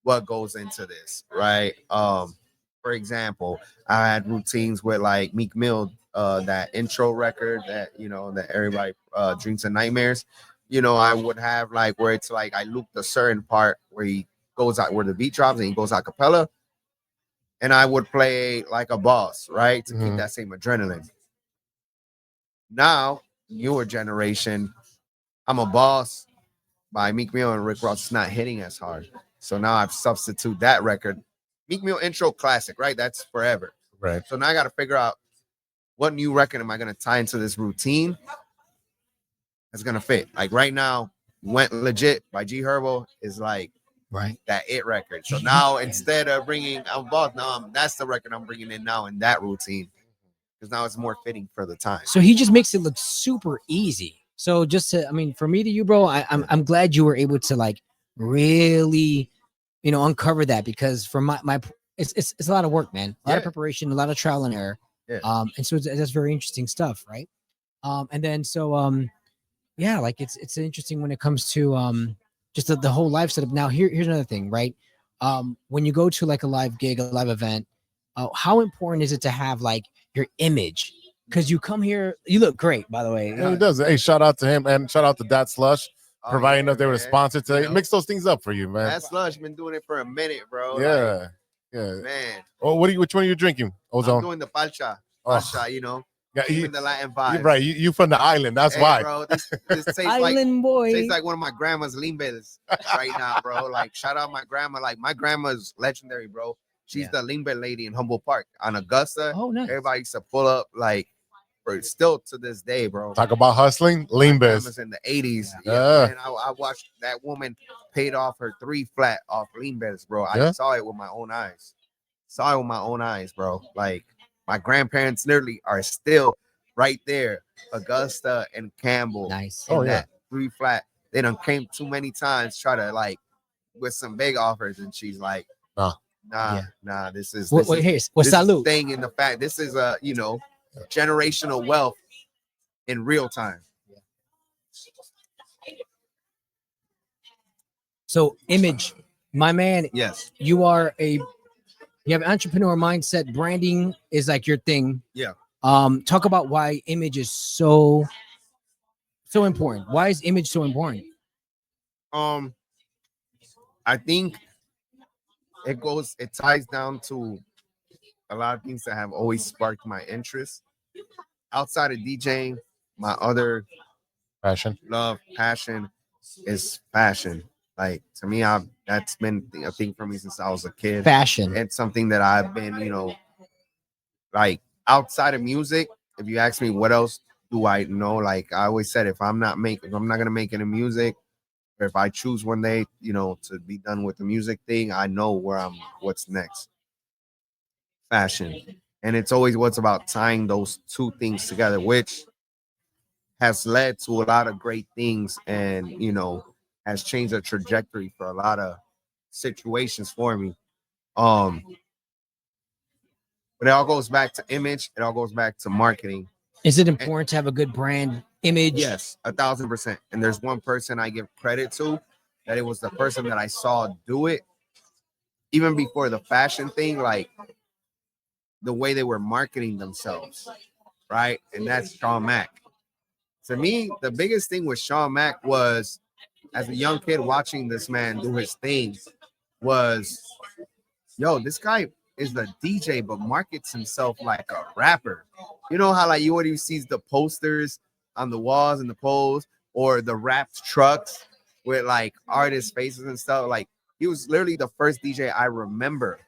Speaker 3: what goes into this, right? For example, I had routines with like Meek Mill, that intro record that, you know, that everybody Dreams and Nightmares. You know, I would have like where it's like I looped a certain part where he goes out, where the beat drops and he goes a cappella. And I would play like a boss, right? To keep that same adrenaline. Now, newer generation, I'm a boss by Meek Mill and Rick Ross is not hitting as hard. So now I've substituted that record. Meek Mill intro classic, right? That's forever.
Speaker 4: Right.
Speaker 3: So now I got to figure out what new record am I going to tie into this routine that's going to fit. Like right now, Went Legit by G Herbo is like that it record. So now instead of bringing I'm boss, now that's the record I'm bringing in now in that routine. Because now it's more fitting for the time.
Speaker 2: So he just makes it look super easy. So just to, I mean, for me to you, bro, I'm glad you were able to like really, you know, uncover that, because for my it's a lot of work, man. A lot of preparation, a lot of trial and error.
Speaker 3: Yeah.
Speaker 2: And so that's very interesting stuff, right? And then so yeah, like it's interesting when it comes to just the whole live setup. Now here's another thing, right? When you go to like a live gig, a live event, how important is it to have like your image? Because you come here, you look great, by the way.
Speaker 4: Yeah, he does. Hey, shout out to him and shout out to DAT SLUSH, providing us they were sponsored today. Mix those things up for you, man.
Speaker 3: DAT SLUSH been doing it for a minute, bro.
Speaker 4: Yeah,
Speaker 3: like, man.
Speaker 4: Oh, which one are you drinking? Ozone.
Speaker 3: I'm doing the palcha, you know.
Speaker 4: Yeah,
Speaker 3: the Latin vibe.
Speaker 4: Right, you from the island. That's why.
Speaker 3: Bro, this tastes
Speaker 2: island boy.
Speaker 3: Tastes like one of my grandma's limbes right now, bro. Like, shout out my grandma. Like, my grandma's legendary, bro. She's the limbe lady in Humboldt Park on Augusta.
Speaker 2: Oh, nice.
Speaker 3: Everybody used to pull up, like, still to this day, bro.
Speaker 4: Talk about hustling, lean biz.
Speaker 3: Was in the 80s.
Speaker 4: Yeah.
Speaker 3: And I watched that woman paid off her 3 flat off lean biz, bro. I
Speaker 4: Yeah.
Speaker 3: saw it with my own eyes. Bro. Like my grandparents literally are still right there. Augusta and Campbell.
Speaker 2: Nice.
Speaker 3: In that 3 flat. They done came too many times, try to like with some big offers, and she's like, nah, this is
Speaker 2: salute.
Speaker 3: Thing in the fact, this is a generational wealth in real time.
Speaker 2: So image, my man.
Speaker 3: Yes.
Speaker 2: You have an entrepreneur mindset. Branding is like your thing.
Speaker 3: Yeah.
Speaker 2: Talk about why image is so important. Why is image so important?
Speaker 3: I think it ties down to a lot of things that have always sparked my interest. Outside of DJing, my other passion is fashion. Like to me, that's been a thing for me since I was a kid.
Speaker 2: Fashion.
Speaker 3: It's something that I've been, like outside of music. If you ask me what else do I know, like I always said, if I'm not gonna make any music, or if I choose one day, to be done with the music thing, I know what's next. Fashion. And it's always what's about tying those two things together, which has led to a lot of great things and, has changed the trajectory for a lot of situations for me. But it all goes back to image. It all goes back to marketing.
Speaker 2: Is it important to have a good brand image?
Speaker 3: Yes, 1,000%. And there's one person I give credit to, that it was the person that I saw do it even before the fashion thing, like the way they were marketing themselves, right? And that's Sean Mack. To me, the biggest thing with Sean Mack was, as a young kid watching this man do his thing, was, this guy is the DJ, but markets himself like a rapper. You know how like you already sees the posters on the walls and the poles, or the wrapped trucks with like artists' faces and stuff. Like he was literally the first DJ I remember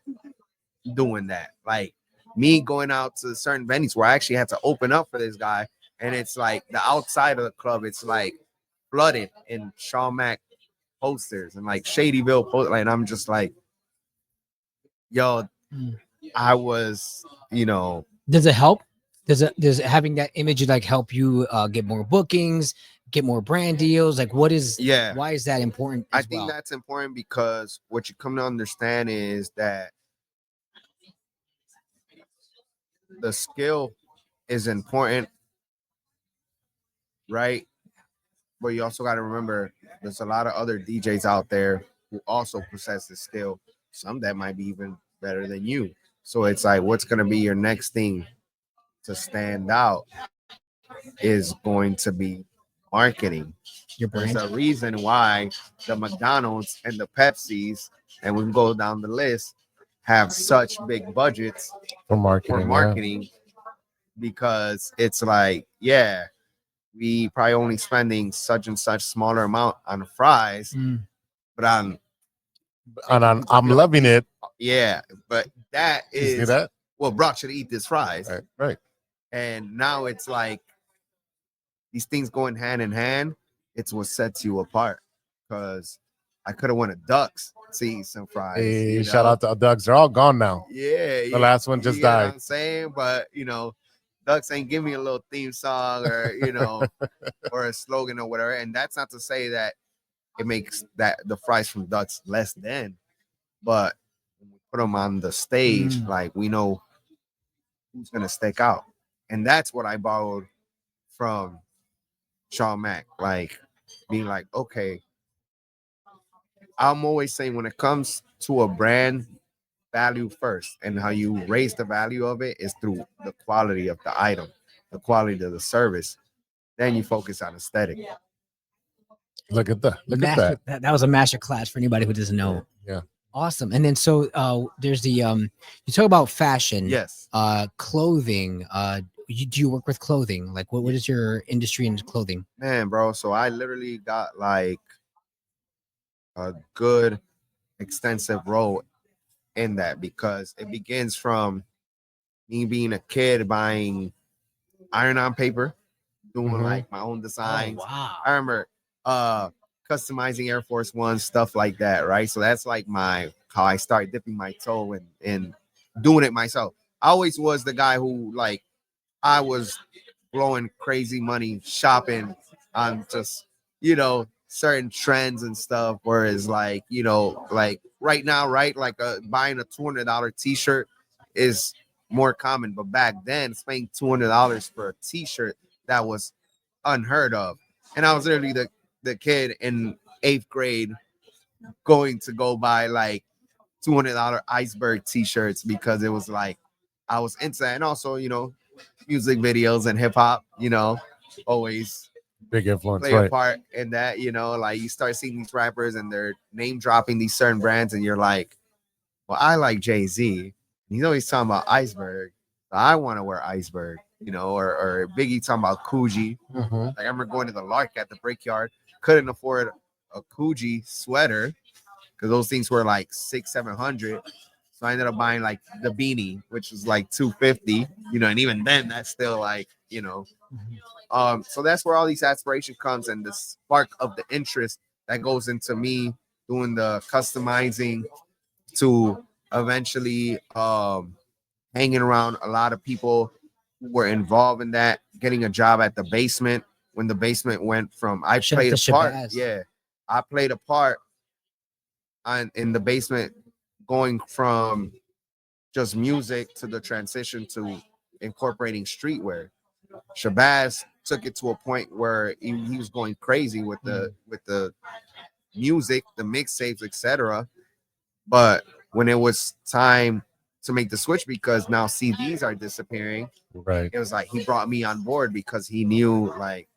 Speaker 3: doing that. Like me going out to certain venues where I actually had to open up for this guy, and it's like the outside of the club, it's like flooded in Sean Mack posters and like Shadyville posters. Like, and I'm just like, I was,
Speaker 2: Does it help? Does having that image like help you get more bookings, get more brand deals? Like why is that important?
Speaker 3: I think that's important because what you come to understand is that the skill is important, right? But you also got to remember there's a lot of other DJs out there who also possess the skill. Some that might be even better than you. So it's like, what's going to be your next thing to stand out is going to be marketing.
Speaker 2: Your brand.
Speaker 3: There's a reason why the McDonald's and the Pepsis, and we can go down the list, have such big budgets
Speaker 4: for marketing.
Speaker 3: Because it's like, we probably only spending such and such smaller amount on fries, but I'm loving it. Yeah, but that is what brought you to eat this fries.
Speaker 4: Right.
Speaker 3: And now it's like these things going hand in hand. It's what sets you apart. Because I could have went to Ducks to eat some fries.
Speaker 4: Hey, shout out to Ducks. They're all gone now.
Speaker 3: Yeah.
Speaker 4: The last one just died.
Speaker 3: What I'm saying, but Ducks ain't give me a little theme song or or a slogan or whatever. And that's not to say that it makes that the fries from Ducks less than, but when we put them on the stage, like we know who's gonna stick out. And that's what I borrowed from Sean Mack. Like being like, okay, I'm always saying when it comes to a brand, value first, and how you raise the value of it is through the quality of the item, the quality of the service. Then you focus on aesthetic.
Speaker 4: Look at that.
Speaker 2: That was a master class for anybody who doesn't know.
Speaker 4: Yeah.
Speaker 2: Awesome. And then so there's the you talk about fashion.
Speaker 3: Yes.
Speaker 2: Clothing. Do you work with clothing? Like what is your industry in clothing?
Speaker 3: Man, bro. So I literally got like a good extensive role in that, because it begins from me being a kid buying iron on paper, doing like my own designs.
Speaker 2: Oh, wow.
Speaker 3: I remember customizing Air Force One, stuff like that, right? So that's like how I started dipping my toe in doing it myself. I always was the guy who, like, I was blowing crazy money shopping on just, certain trends and stuff. Whereas, like, like right now, right, like buying a $200 t-shirt is more common. But back then, spending $200 for a t-shirt, that was unheard of. And I was literally the kid in 8th grade going to go buy like $200 iceberg t-shirts because it was like I was into that. And also, music videos and hip-hop, always
Speaker 4: big influence,
Speaker 3: play a part in that. Like you start seeing these rappers and they're name dropping these certain brands, and you're like, well, I like Jay-Z. He's always talking about iceberg. So I want to wear iceberg, or Biggie talking about Coogee. Like I remember going to the Lark at the Brickyard, couldn't afford a Coogee sweater because those things were like $600-700. So I ended up buying like the beanie, which was like $250, and even then that's still like, so that's where all these aspiration comes, and the spark of the interest that goes into me doing the customizing to eventually hanging around a lot of people who were involved in that, getting a job at the basement when the basement went from I played a part in the basement, going from just music to the transition to incorporating streetwear. Shabazz took it to a point where he was going crazy with the music, the mixtapes, etc. But when it was time to make the switch, because now CDs are disappearing,
Speaker 4: right?
Speaker 3: It was like he brought me on board because he knew, like,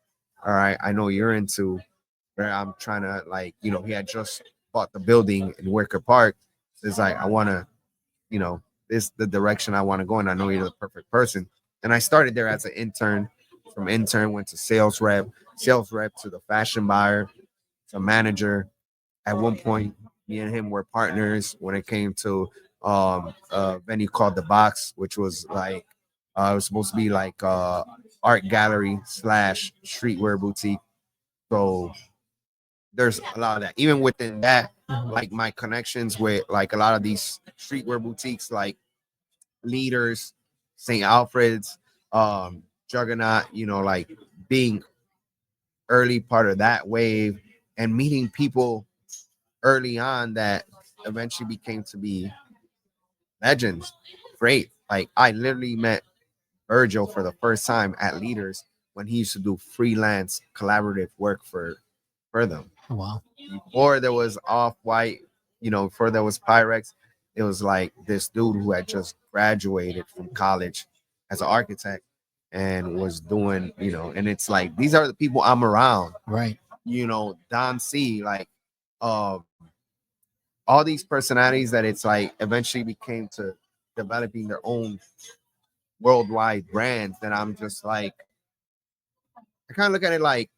Speaker 3: all right, I know you're into where I'm trying to, like, he had just bought the building in Wicker Park. It's like, I want to, this the direction I want to go, and I know you're the perfect person. And I started there as an intern. From intern, went to sales rep to the fashion buyer, to manager. At one point, me and him were partners when it came to a venue called The Box, which was like it was supposed to be like art gallery / streetwear boutique. So there's a lot of that. Even within that, like my connections with like a lot of these streetwear boutiques, like Leaders, St. Alfred's, Juggernaut, like being early part of that wave and meeting people early on that eventually became to be legends. Great. Like I literally met Virgil for the first time at Leaders when he used to do freelance collaborative work for them.
Speaker 2: Oh, wow.
Speaker 3: Before there was Off-White, before there was Pyrex, it was like this dude who had just graduated from college as an architect and was doing, and it's like, these are the people I'm around.
Speaker 2: Right.
Speaker 3: Don C, like, all these personalities that it's like eventually became to developing their own worldwide brands that I'm just like, I kind of look at it like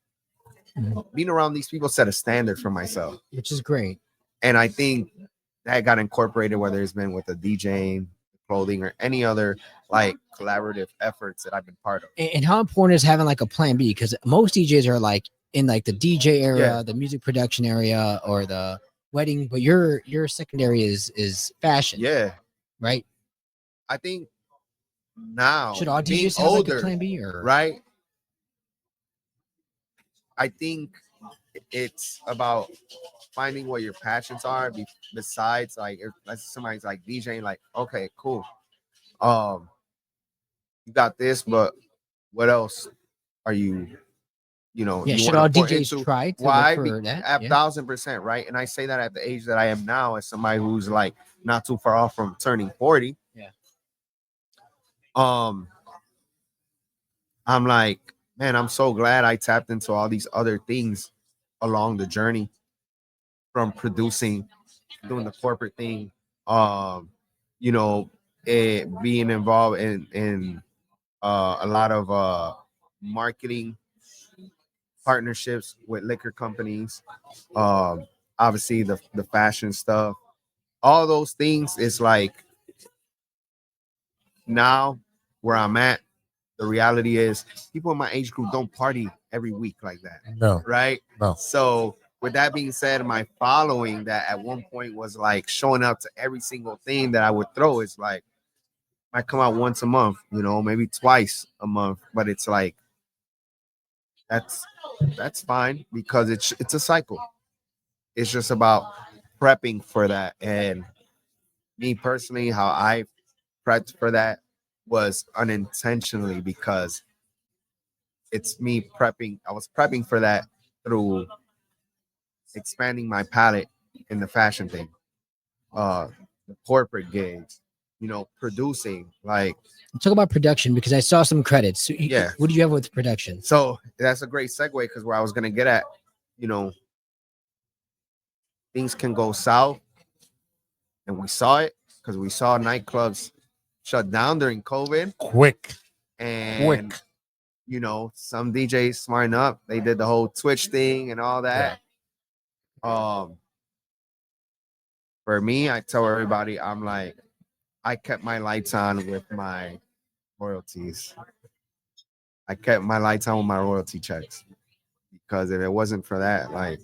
Speaker 3: being around these people set a standard for myself.
Speaker 2: Which is great.
Speaker 3: And I think that got incorporated, whether it's been with the DJing, clothing, or any other like collaborative efforts that I've been part of.
Speaker 2: And how important is having like a plan B? Because most DJs are like in like the DJ area, the music production area, or the wedding, but your secondary is fashion.
Speaker 3: Yeah.
Speaker 2: Right.
Speaker 3: I think now
Speaker 2: should all DJs have like a plan B, or
Speaker 3: right? I think it's about finding what your passions are besides like if somebody's like DJing, like, okay, cool. You got this, but what else are you
Speaker 2: should all DJs try to
Speaker 3: why
Speaker 2: look for that?
Speaker 3: 1,000%, right? And I say that at the age that I am now, as somebody who's like not too far off from turning 40.
Speaker 2: Yeah.
Speaker 3: I'm like, man, I'm so glad I tapped into all these other things along the journey, from producing, doing the corporate thing, being involved in a lot of marketing partnerships with liquor companies, obviously the fashion stuff, all those things. Is like, now where I'm at, the reality is people in my age group don't party every week like that.
Speaker 4: No.
Speaker 3: Right?
Speaker 4: No.
Speaker 3: So with that being said, my following that at one point was like showing up to every single thing that I would throw is like I come out once a month, you know, maybe twice a month, but it's like that's fine because it's a cycle. It's just about prepping for that. And me personally, how I prepped for that was unintentionally because it's me prepping. I was prepping for that through expanding my palette in the fashion thing, the corporate gigs, you know, producing. Like,
Speaker 2: talk about production because I saw some credits.
Speaker 3: Yeah.
Speaker 2: What do you have with production?
Speaker 3: So that's a great segue because where I was gonna get at, you know, things can go south, and we saw it because we saw nightclubs shut down during COVID.
Speaker 4: Quick.
Speaker 3: And you know, some DJs smarten up. They did the whole Twitch thing and all that. Yeah. For me, I tell everybody, I'm like, I kept my lights on with my royalties. I kept my lights on with my royalty checks because if it wasn't for that, like,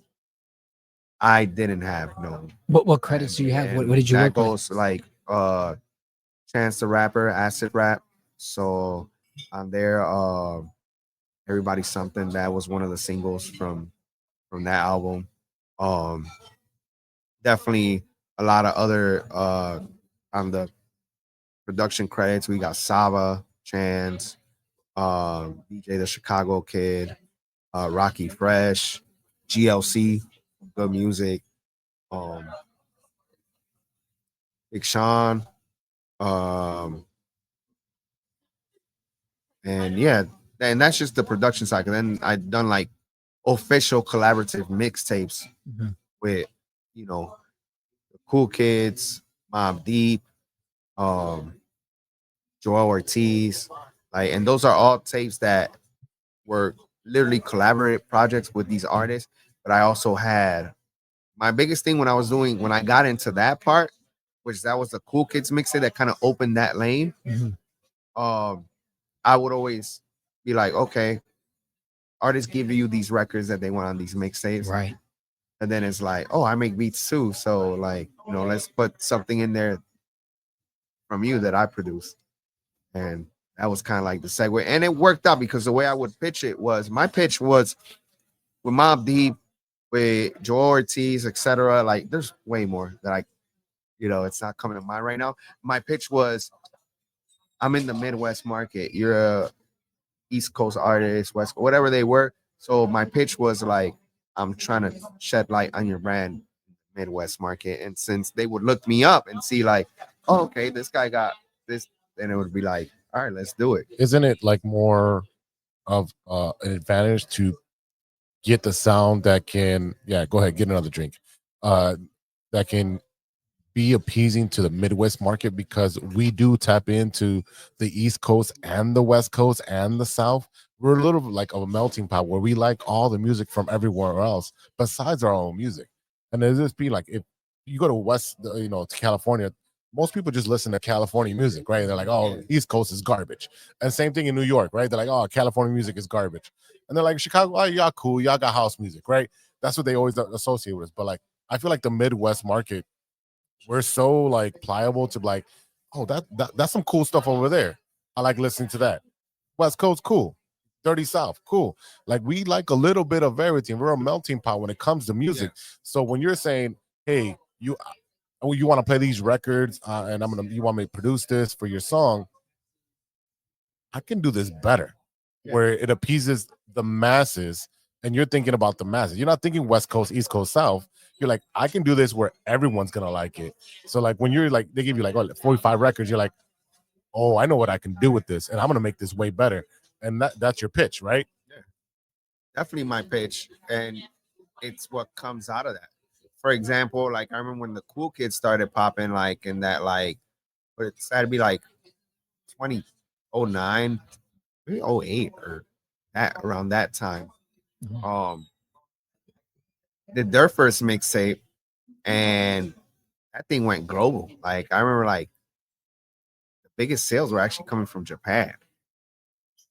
Speaker 3: I didn't have no.
Speaker 2: What credits do you have? What did you
Speaker 3: that
Speaker 2: work
Speaker 3: goes
Speaker 2: with?
Speaker 3: like Chance the Rapper, Acid Rap. So on there, Everybody's Something. That was one of the singles from that album. Definitely a lot of other on the production credits. We got Sava, Chance, DJ the Chicago Kid, Rocky Fresh, GLC, Good Music, Big Sean, and yeah, and that's just the production side. And then I've done like official collaborative mixtapes with, you know, the Cool Kids, Mobb Deep, Joel Ortiz, like, and those are all tapes that were literally collaborative projects with these artists. But I also had my biggest thing when I got into that part, which that was the Cool Kids mixtape that kind of opened that lane. I would always be like, okay, artists give you these records that they want on these mixtapes.
Speaker 2: Right.
Speaker 3: And then it's like, oh, I make beats too. So like, you know, let's put something in there from you that I produce. And that was kind of like the segue. And it worked out because the way I would pitch it was my pitch was with Mobb Deep, with Joel Ortiz, etc. Like there's way more that I, you know, it's not coming to mind right now. My pitch was I'm in the Midwest market. You're a East Coast artist, West, whatever they were. So my pitch was like, I'm trying to shed light on your brand, Midwest market. And since they would look me up and see like, oh, okay, this guy got this, then it would be like, all right, let's do it.
Speaker 4: Isn't it like more of an advantage to get the sound that can, go ahead, get another drink, that can be appeasing to the Midwest market, because we do tap into the East Coast and the West Coast and the South. We're a little bit like a melting pot where we like all the music from everywhere else besides our own music. And it just be like, if you go to to California, most people just listen to California music, right? They're like, oh, East Coast is garbage. And same thing in New York, right? They're like, oh, California music is garbage. And they're like, Chicago, oh, y'all cool, y'all got house music, right? That's what they always associate with us. But like, I feel like the Midwest market, we're so like pliable to like, oh, that's some cool stuff over there. I like listening to that. West Coast, cool. Dirty South, cool. Like, we like a little bit of everything. We're a melting pot when it comes to music. Yeah. So when you're saying, hey, you want to play these records, and you want me to produce this for your song, I can do this better, where it appeases the masses. And you're thinking about the masses. You're not thinking West Coast, East Coast, South. You're like, I can do this where everyone's gonna like it. So like when you're like, they give you like 45 records, you're like, oh, I know what I can do with this, and I'm gonna make this way better. And that's your pitch, right?
Speaker 3: Yeah, definitely my pitch, and it's what comes out of that. For example, like I remember when the Cool Kids started popping, like in that like, but it's had to be like 2009, maybe 08 or that around that time. Did their first mixtape, and that thing went global. Like I remember, like the biggest sales were actually coming from Japan.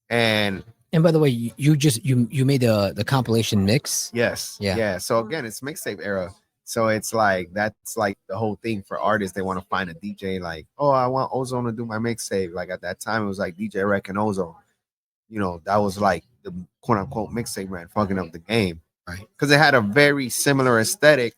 Speaker 3: And
Speaker 2: by the way, you made the compilation mix.
Speaker 3: Yes. Yeah. So again, it's mixtape era. So it's like that's like the whole thing for artists. They want to find a DJ like, oh, I want Ozone to do my mixtape. Like at that time, it was like DJ Rec and Ozone. You know, that was like the quote unquote mixtape man fucking up the game, right? Because it had a very similar aesthetic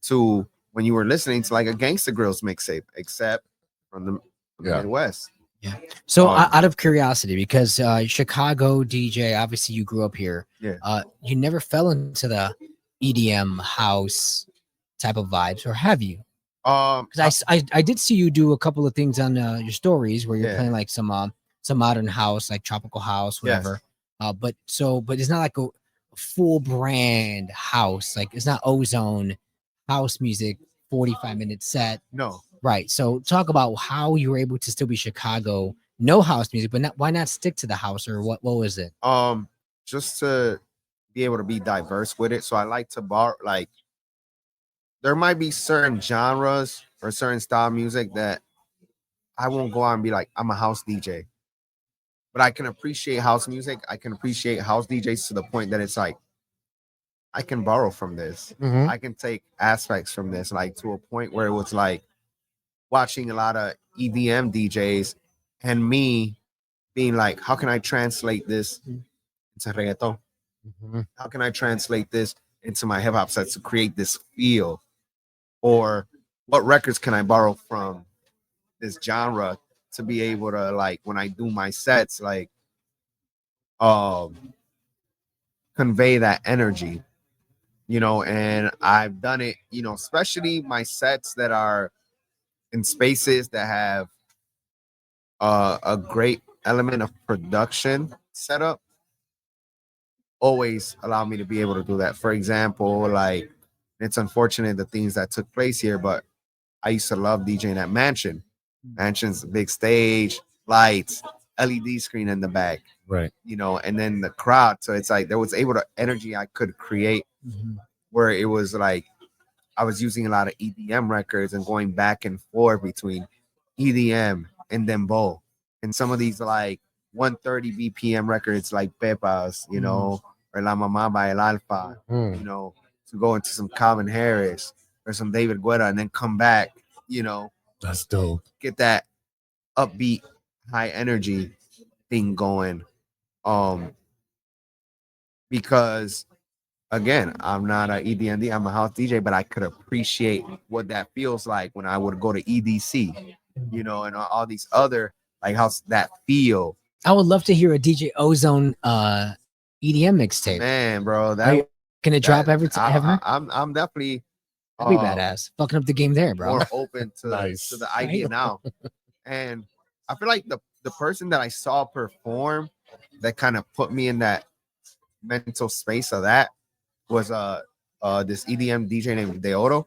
Speaker 3: to when you were listening to like a Gangsta Grills mixtape, except from the Midwest.
Speaker 2: Yeah. So out of curiosity, because Chicago DJ, obviously you grew up here.
Speaker 3: Yeah.
Speaker 2: You never fell into the EDM house type of vibes, or have you? Because I did see you do a couple of things on your stories where you're playing like some modern house, like tropical house, whatever. Yes. But it's not like a full brand house. Like it's not Ozone house music, 45-minute set.
Speaker 3: No.
Speaker 2: Right. So talk about how you were able to still be Chicago, no house music, but why not stick to the house, or what was it?
Speaker 3: Just to be able to be diverse with it. So I like to like there might be certain genres or certain style music that I won't go out and be like, I'm a house DJ. But I can appreciate house music. I can appreciate house DJs to the point that it's like, I can borrow from this. Mm-hmm. I can take aspects from this, like to a point where it was like watching a lot of EDM DJs and me being like, how can I translate this into reggaeton? Mm-hmm. How can I translate this into my hip hop sets to create this feel? Or what records can I borrow from this genre to be able to, like, when I do my sets, like, convey that energy, you know? And I've done it, you know, especially my sets that are in spaces that have a great element of production setup always allow me to be able to do that. For example, like, it's unfortunate the things that took place here, but I used to love DJing at Mansion. Mansion's a big stage, lights, LED screen in the back,
Speaker 4: right?
Speaker 3: You know, and then the crowd. So it's like there was able to energy I could create, where it was like I was using a lot of EDM records and going back and forth between EDM and dembow, and some of these like 130 BPM records like Pepas, you know, or La Mamá by El Alfa, you know, to go into some Calvin Harris or some David Guetta and then come back, you know.
Speaker 4: That's dope.
Speaker 3: Get that upbeat, high energy thing going. Because again, I'm not an EDM, I'm a house DJ, but I could appreciate what that feels like when I would go to EDC, you know, and all these other like how's that feel.
Speaker 2: I would love to hear a DJ Ozone EDM mixtape.
Speaker 3: Man, bro, that
Speaker 2: can it drop every time?
Speaker 3: I'm definitely
Speaker 2: that'd be badass. Fucking up the game there, bro.
Speaker 3: More open to to the idea now. And I feel like the person that I saw perform that kind of put me in that mental space of that was this EDM DJ named Deoro.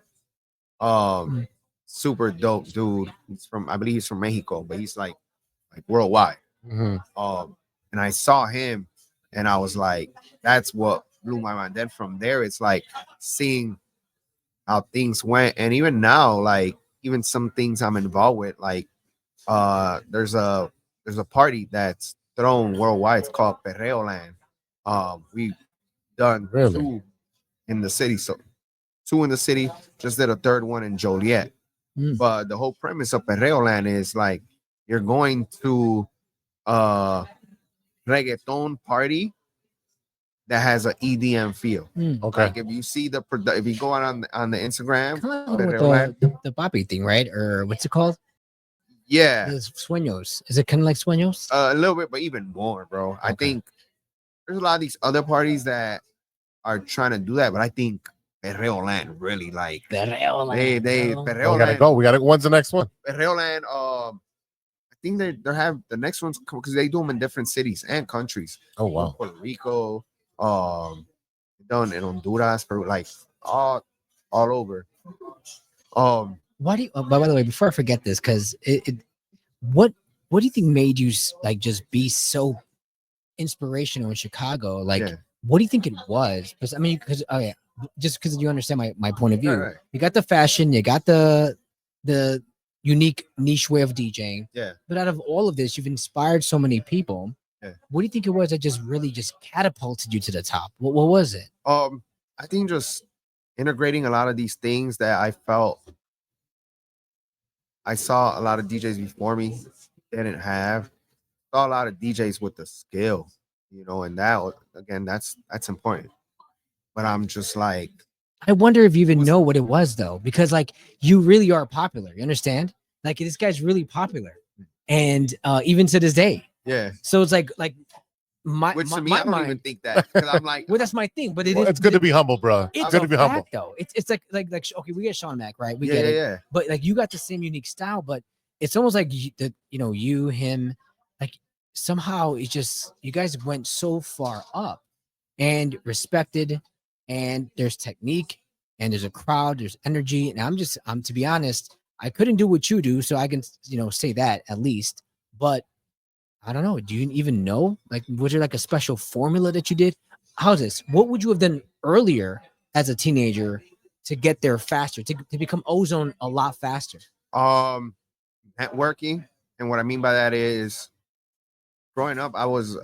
Speaker 3: Super dope dude. I believe he's from Mexico, but he's like worldwide. And I saw him and I was like, that's what blew my mind. Then from there, it's like seeing how things went. And even now, like even some things I'm involved with, like there's a party that's thrown worldwide. It's called Perreo Land. We've done 2 in the city. So 2 in the city, just did a 3rd one in Joliet. But the whole premise of Perreo Land is like you're going to reggaeton party that has an EDM feel.
Speaker 4: Okay.
Speaker 3: Like if you see if you go on the Instagram,
Speaker 2: the Bobby thing, right? Or what's it called?
Speaker 3: Yeah.
Speaker 2: It's Sueños. Is it kind of like Sueños?
Speaker 3: A little bit, but even more, bro. Okay. I think there's a lot of these other parties that are trying to do that, but I think Perreo Land really like
Speaker 2: Perreo Land.
Speaker 3: Perreo
Speaker 4: we gotta go. We gotta. When's the next one?
Speaker 3: Perreo Land. I think they have the next ones because they do them in different cities and countries.
Speaker 4: Oh wow.
Speaker 3: Puerto Rico, done in Honduras, Peru, like all over.
Speaker 2: Why do you? By the way, before I forget this, because what do you think made you like just be so inspirational in Chicago? Like, what do you think it was? Because I mean, just because you understand my point of view. Right. You got the fashion, you got the unique niche way of DJing.
Speaker 3: Yeah.
Speaker 2: But out of all of this, you've inspired so many people.
Speaker 3: Yeah.
Speaker 2: What do you think it was that just really just catapulted you to the top? What was it?
Speaker 3: I think just integrating a lot of these things that I felt I saw a lot of DJs before me didn't have. Saw a lot of DJs with the skill, and that again, that's important. But I'm just like,
Speaker 2: I wonder if you even know what it was though, because like you really are popular. You understand? Like this guy's really popular, and even to this day.
Speaker 3: yeah.
Speaker 2: So it's like
Speaker 3: Which to me, I don't
Speaker 2: mind,
Speaker 3: even think that, because I'm like,
Speaker 2: well, that's my thing. But
Speaker 4: it's good to be humble, bro.
Speaker 2: It's
Speaker 4: good to be humble.
Speaker 2: though. It's like okay, we get Sean Mack, right? We
Speaker 3: yeah,
Speaker 2: get it.
Speaker 3: yeah.
Speaker 2: But like you got the same unique style, but it's almost like you, him, like somehow it's just you guys went so far up and respected, and there's technique and there's a crowd, there's energy. And I'm to be honest, I couldn't do what you do, so I can say that at least. But I don't know. Do you even know? Like, was there like a special formula that you did? How's this? What would you have done earlier as a teenager to get there faster, to become ozone a lot faster?
Speaker 3: Networking. And what I mean by that is growing up, I was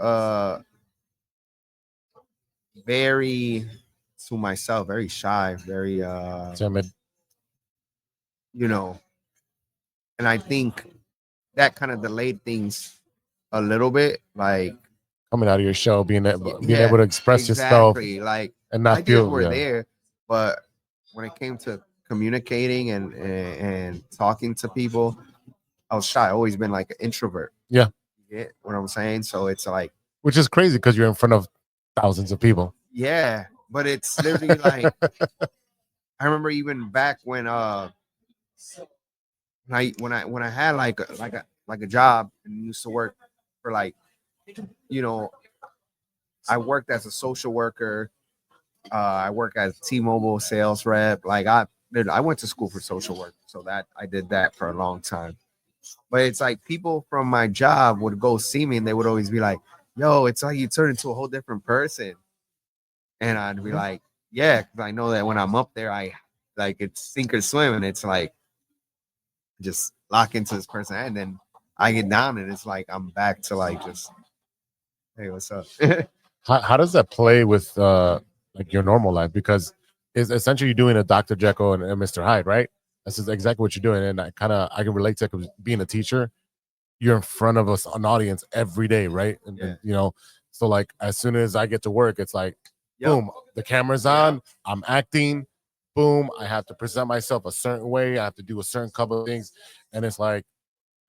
Speaker 3: very to myself, very shy, very
Speaker 4: timid.
Speaker 3: And I think that kind of delayed things a little bit, like
Speaker 4: coming out of your show, being able to express yourself,
Speaker 3: like,
Speaker 4: and not
Speaker 3: ideas
Speaker 4: feel
Speaker 3: were there, but when it came to communicating and talking to people, I was shy. I've always been like an introvert.
Speaker 4: Yeah.
Speaker 3: You get what I'm saying? So it's like,
Speaker 4: which is crazy because you're in front of thousands of people.
Speaker 3: Yeah, but it's literally like, I remember even back when when I had like a job and used to work for like, I worked as a social worker. I work as T-Mobile sales rep. Like I went to school for social work, so that I did that for a long time. But it's like people from my job would go see me and they would always be like, "Yo, it's like you turn into a whole different person." And I'd be like, "Yeah," because I know that when I'm up there, I like it's sink or swim, and it's like just lock into this person, and then I get down, and it's like I'm back to like just, hey, what's up?
Speaker 4: How does that play with like your normal life? Because it's essentially you're doing a Dr. Jekyll and Mr. Hyde, right? This is exactly what you're doing, and I can relate to it, 'cause being a teacher, you're in front of an audience every day, right? And so like as soon as I get to work, it's like, boom, the camera's on, I'm acting, boom, I have to present myself a certain way, I have to do a certain couple of things, and it's like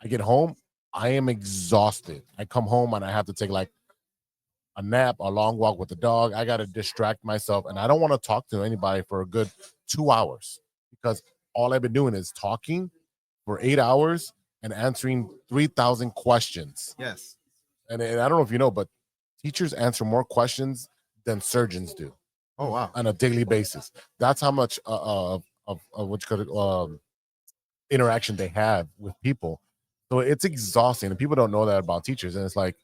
Speaker 4: I get home, I am exhausted. I come home and I have to take like a nap, a long walk with the dog. I got to distract myself, and I don't want to talk to anybody for a good 2 hours, because all I've been doing is talking for 8 hours and answering 3,000 questions.
Speaker 3: Yes.
Speaker 4: And I don't know if you know, but teachers answer more questions than surgeons do.
Speaker 3: Oh, wow.
Speaker 4: On a daily basis. That's how much of what you could interaction they have with people. So it's exhausting, and people don't know that about teachers. And it's like,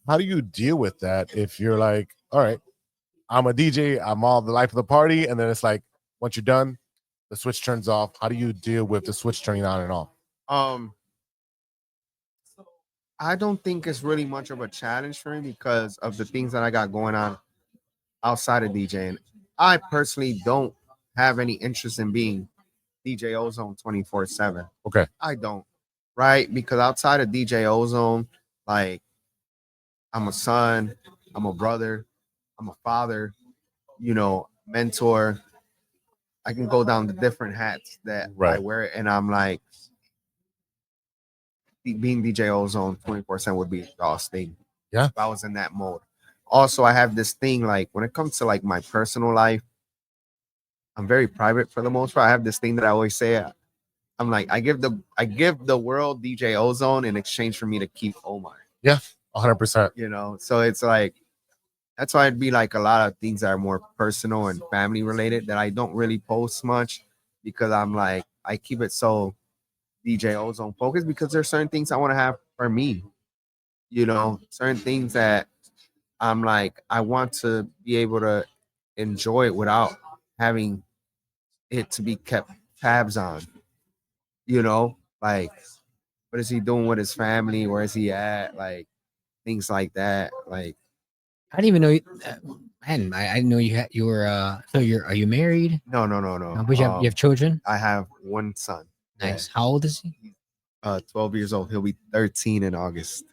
Speaker 4: how do you deal with that if you're like, all right, I'm a DJ, I'm all the life of the party, and then it's like once you're done, the switch turns off. How do you deal with the switch turning on and off?
Speaker 3: I don't think it's really much of a challenge for me because of the things that I got going on outside of DJing. I personally don't have any interest in being DJ Ozone 24/7.
Speaker 4: Okay.
Speaker 3: I don't, right? Because outside of DJ Ozone, like, I'm a son, I'm a brother, I'm a father, mentor. I can go down the different hats that I wear, and I'm like, being DJ Ozone 24/7 would be exhausting.
Speaker 4: Yeah.
Speaker 3: If I was in that mode. Also, I have this thing, like when it comes to like my personal life, I'm very private for the most part. I have this thing that I always say. I'm like, I give the world DJ Ozone in exchange for me to keep Omar.
Speaker 4: Yeah, 100%.
Speaker 3: So it's like, that's why it'd be like a lot of things that are more personal and family related that I don't really post much, because I'm like, I keep it so DJ Ozone focused, because there's certain things I want to have for me, certain things that I'm like, I want to be able to enjoy it without having it to be kept tabs on, like, what is he doing with his family? Where is he at? Like, things like that. Like,
Speaker 2: I didn't even know. Man, I didn't know you were. So are you married?
Speaker 3: no.
Speaker 2: But you have children.
Speaker 3: I have one son.
Speaker 2: Nice. How old is he?
Speaker 3: 12 years old. He'll be 13 in August.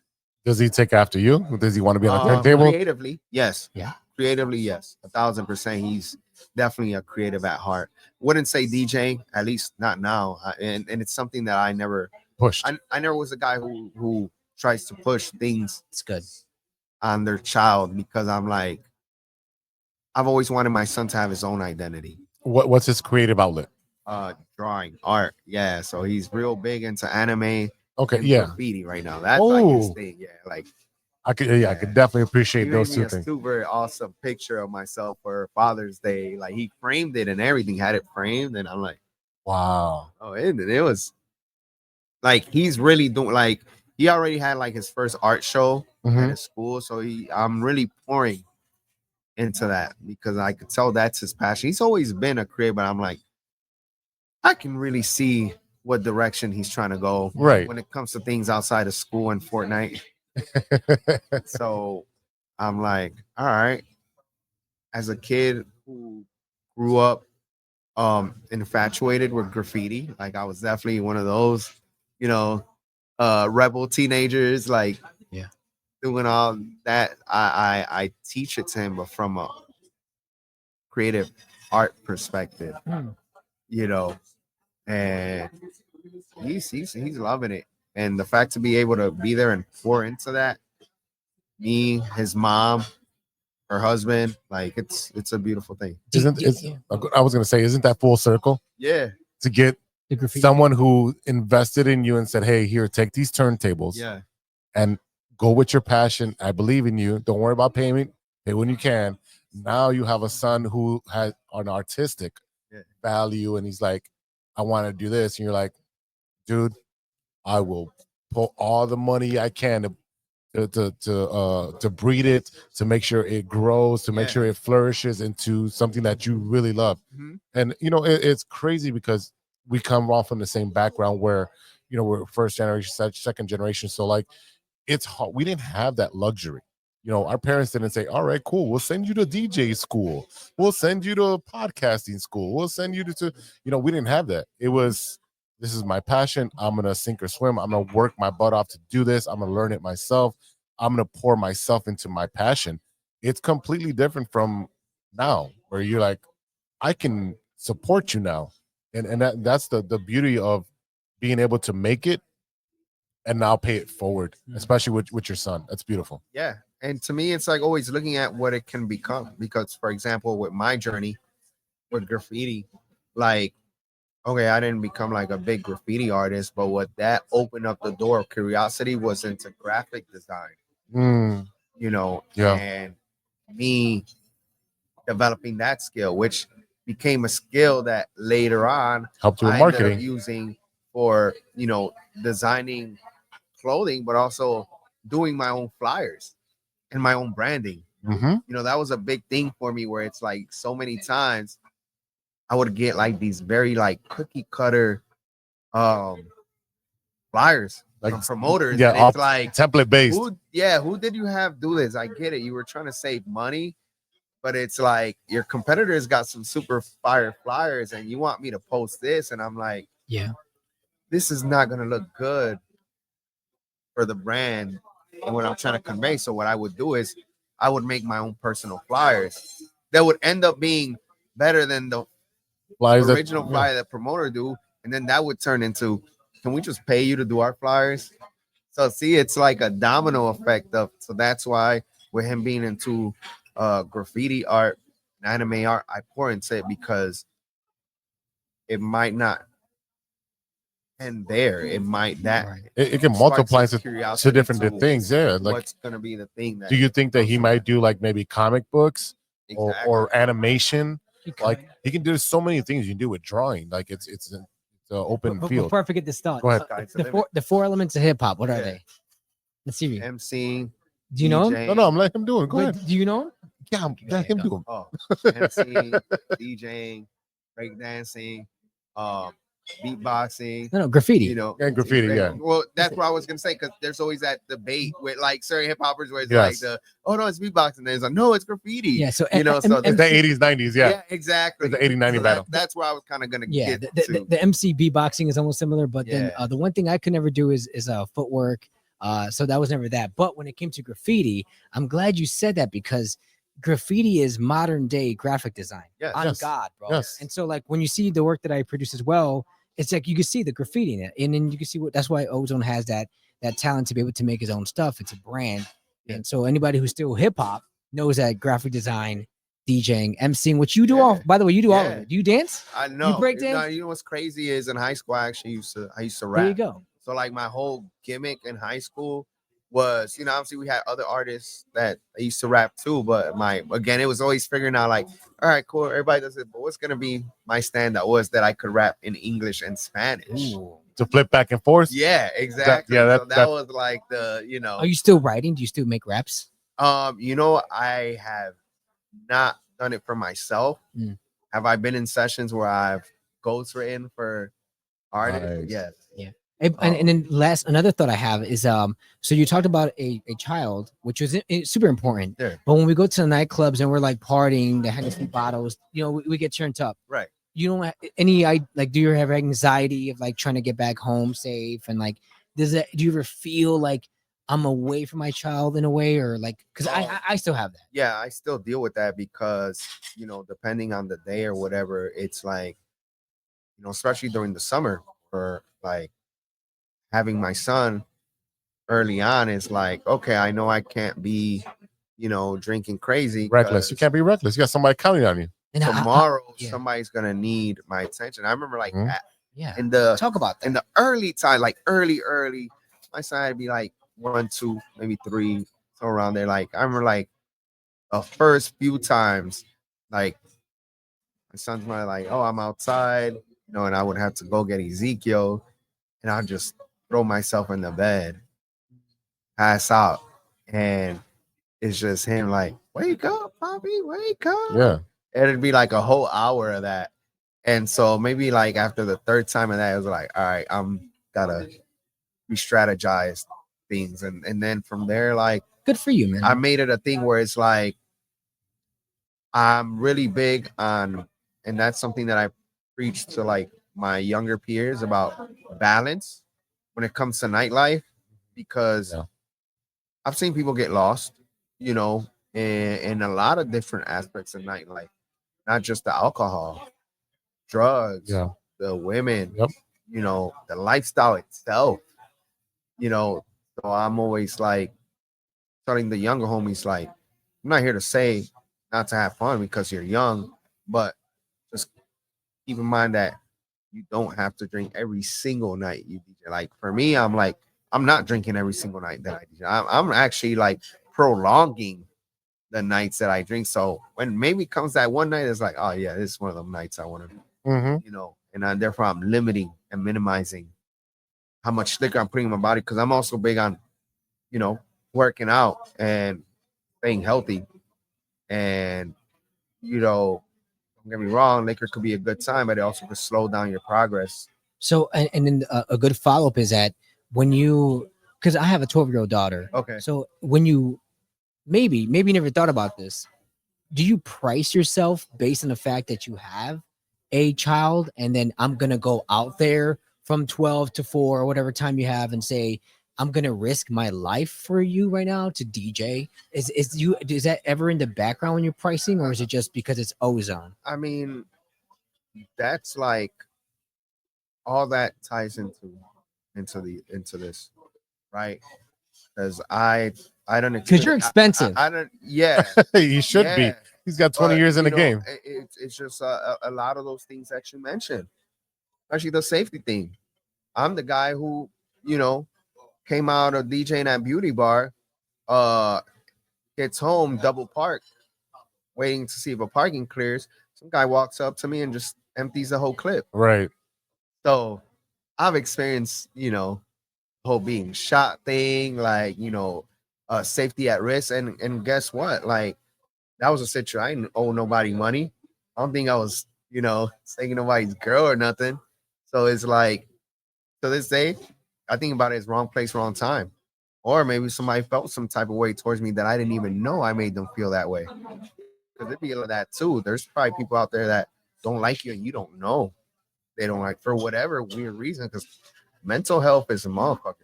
Speaker 4: Does he take after you? Does he want to be on the turntable?
Speaker 3: Creatively, yes.
Speaker 2: Yeah.
Speaker 3: Creatively, yes. 1,000%. He's definitely a creative at heart. Wouldn't say DJ, at least not now. And it's something that I never
Speaker 4: pushed.
Speaker 3: I never was a guy who tries to push things.
Speaker 2: It's good
Speaker 3: on their child, because I'm like, I've always wanted my son to have his own identity.
Speaker 4: What's his creative outlet?
Speaker 3: Drawing, art. Yeah. So he's real big into anime.
Speaker 4: Okay.
Speaker 3: And
Speaker 4: Yeah.
Speaker 3: graffiti right now. That's like his thing. Yeah. Like
Speaker 4: I could definitely appreciate those two things.
Speaker 3: Super awesome picture of myself for Father's Day. Like he framed it and everything, had it framed, and I'm like,
Speaker 4: wow.
Speaker 3: Oh, and it was like he's really doing, like, he already had like his first art show at his school. So I'm really pouring into that because I could tell that's his passion. He's always been a creator, but I'm like, I can really see what direction he's trying to go when it comes to things outside of school and Fortnite. So I'm like, all right. As a kid who grew up infatuated with graffiti, like I was definitely one of those, rebel teenagers, like doing all that. I teach it to him, but from a creative art perspective, and he's loving it. And the fact to be able to be there and pour into that, me, his mom, her husband, like it's a beautiful thing.
Speaker 4: I was gonna say, isn't that full circle?
Speaker 3: Yeah.
Speaker 4: To get someone who invested in you and said, hey, here, take these turntables.
Speaker 3: Yeah.
Speaker 4: And go with your passion. I believe in you. Don't worry about payment. Pay when you can. Now you have a son who has an artistic value, and he's like, I want to do this. And you're like, dude, I will put all the money I can to breed it, to make sure it grows, to make sure it flourishes into something that you really love. And it's crazy because we come all from the same background where we're first generation, second generation. So like it's hard. We didn't have that luxury. Our parents didn't say, all right, cool, we'll send you to DJ school, we'll send you to podcasting school, we'll send you to we didn't have that. It was, this is my passion. I'm going to sink or swim. I'm going to work my butt off to do this. I'm going to learn it myself. I'm going to pour myself into my passion. It's completely different from now, where you're like, I can support you now. And that's the beauty of being able to make it and now pay it forward, especially with your son. That's beautiful.
Speaker 3: Yeah. And to me, it's like always looking at what it can become. Because, for example, with my journey with graffiti, like, okay, I didn't become like a big graffiti artist, but what that opened up the door of curiosity was into graphic design. And me developing that skill, which became a skill that later on
Speaker 4: helped you with marketing,
Speaker 3: using for designing clothing, but also doing my own flyers and my own branding. That was a big thing for me, where it's like so many times I would get like these very like cookie cutter flyers like from promoters.
Speaker 4: Yeah,
Speaker 3: and it's like
Speaker 4: template based.
Speaker 3: Who did you have do this? I get it. You were trying to save money, but it's like your competitors got some super fire flyers and you want me to post this. And I'm like, this is not going to look good for the brand and what I'm trying to convey. So what I would do is I would make my own personal flyers that would end up being better than the original flyer that promoter do. And then that would turn into, can we just pay you to do our flyers? So see, it's like a domino effect so that's why with him being into graffiti art and anime art, I pour into it, because it might not end there. It might
Speaker 4: it can multiply to different things. Yeah, like
Speaker 3: what's gonna be the thing that,
Speaker 4: do you think that he might do like maybe comic books or animation? Like he can do so many things you can do with drawing. Like it's an open field.
Speaker 2: Before I forget this thought,
Speaker 4: go ahead.
Speaker 2: The four elements of hip hop, what are they? Let's see.
Speaker 3: MCing.
Speaker 2: Do you know him?
Speaker 4: No, I'm letting him do it. Go ahead.
Speaker 2: Do you know him?
Speaker 4: Yeah, let him do them.
Speaker 3: MCing, DJing, breakdancing, beatboxing.
Speaker 2: No, graffiti.
Speaker 3: You know,
Speaker 4: and graffiti. Yeah.
Speaker 3: Well, that's what I was gonna say, because there's always that debate with like certain hip hoppers where it's like oh no, it's beatboxing. There's like, no, it's graffiti.
Speaker 2: Yeah. So
Speaker 3: you know, so
Speaker 4: it's the 80s, 90s. Yeah.
Speaker 3: Exactly.
Speaker 4: It's the 80, 90 battle.
Speaker 3: That's where I was kind of gonna
Speaker 2: get
Speaker 3: to.
Speaker 2: The MC beatboxing is almost similar, but then the one thing I could never do is footwork. So that was never that. But when it came to graffiti, I'm glad you said that, because graffiti is modern day graphic design. God, bro.
Speaker 4: Yes.
Speaker 2: And so like when you see the work that I produce as well, it's like you can see the graffiti in it, and then you can see that's why Ozone has that talent to be able to make his own stuff. It's a brand. And so anybody who's still hip hop knows that graphic design, DJing, MCing, which you do all, by the way, you do all of it. Do you dance?
Speaker 3: I know.
Speaker 2: You break dance?
Speaker 3: You know what's crazy is in high school, I used to rap.
Speaker 2: There you go.
Speaker 3: So like my whole gimmick in high school was, obviously we had other artists that used to rap too, but it was always figuring out like, all right, cool, everybody does it, but what's gonna be my standout was that I could rap in English and Spanish.
Speaker 4: Ooh. To flip back and forth.
Speaker 3: Yeah, exactly. So that was like the,
Speaker 2: Are you still writing? Do you still make raps?
Speaker 3: I have not done it for myself. Have I been in sessions where I've ghostwritten for artists?
Speaker 4: Nice.
Speaker 3: Yes.
Speaker 2: Yeah. And then another thought I have is so you talked about a child, which was super important.
Speaker 3: Yeah.
Speaker 2: But when we go to the nightclubs and we're like partying, the Hennessy bottles, we get turned up.
Speaker 3: Right.
Speaker 2: You don't have do you have anxiety of like trying to get back home safe, and like do you ever feel like I'm away from my child in a way, or like, because I still have that.
Speaker 3: Yeah, I still deal with that because depending on the day or whatever, it's like especially during the summer, or like having my son early on is like, okay, I know I can't be drinking crazy,
Speaker 4: reckless. You can't be reckless. You got somebody counting on you.
Speaker 2: And
Speaker 3: tomorrow somebody's gonna need my attention. I remember like
Speaker 2: in the talk about that
Speaker 3: in the early time, like early, my son would be like 1, 2, maybe 3, so around there. Like I remember like the first few times, like my son's like, oh, I'm outside, and I would have to go get Ezekiel, and I'd just throw myself in the bed, pass out, and it's just him like, wake up, Poppy, wake up.
Speaker 4: Yeah.
Speaker 3: It'd be like a whole hour of that. And so maybe like after the third time of that, it was like, all right, I'm gotta re-strategize things. And then from there, like,
Speaker 2: good for you, man.
Speaker 3: I made it a thing where it's like, I'm really big on, and that's something that I preach to like my younger peers about balance when it comes to nightlife, because I've seen people get lost, in a lot of different aspects of nightlife. Not just the alcohol, drugs, the women, the lifestyle itself, So I'm always like telling the younger homies, like, I'm not here to say not to have fun because you're young, but just keep in mind that you don't have to drink every single night you DJ. Like for me, I'm like, I'm not drinking every single night that I DJ. I'm actually like prolonging the nights that I drink. So when maybe comes that one night, it's like, oh yeah, this is one of them nights I want to, and therefore I'm limiting and minimizing how much liquor I'm putting in my body, because I'm also big on, working out and staying healthy. And don't get me wrong, liquor could be a good time, but it also could slow down your progress.
Speaker 2: So and then a good follow-up is that when because I have a 12-year-old daughter.
Speaker 3: Okay.
Speaker 2: So when you maybe you never thought about this, do you price yourself based on the fact that you have a child, and then I'm gonna go out there from 12 to 4 or whatever time you have and say, I'm gonna risk my life for you right now to DJ? Is that ever in the background when you're pricing, or is it just because it's Ozone?
Speaker 3: I mean, that's like all that ties into this, right? Because I don't,
Speaker 2: because you're expensive.
Speaker 3: I don't. Yeah,
Speaker 4: he should be. He's got 20 years in the game.
Speaker 3: It's just a lot of those things that you mentioned, especially the safety thing. I'm the guy who came out of DJing at Beauty Bar, gets home, double park, waiting to see if a parking clears. Some guy walks up to me and just empties the whole clip.
Speaker 4: Right.
Speaker 3: So I've experienced, whole being shot thing, like, safety at risk. And guess what? Like, that was a situation. I didn't owe nobody money. I don't think I was, taking nobody's girl or nothing. So it's like, to this day, I think about it as wrong place, wrong time. Or maybe somebody felt some type of way towards me that I didn't even know I made them feel that way. Because it'd be a lot of that too. There's probably people out there that don't like you and you don't know. They don't like for whatever weird reason, because mental health is a motherfucker.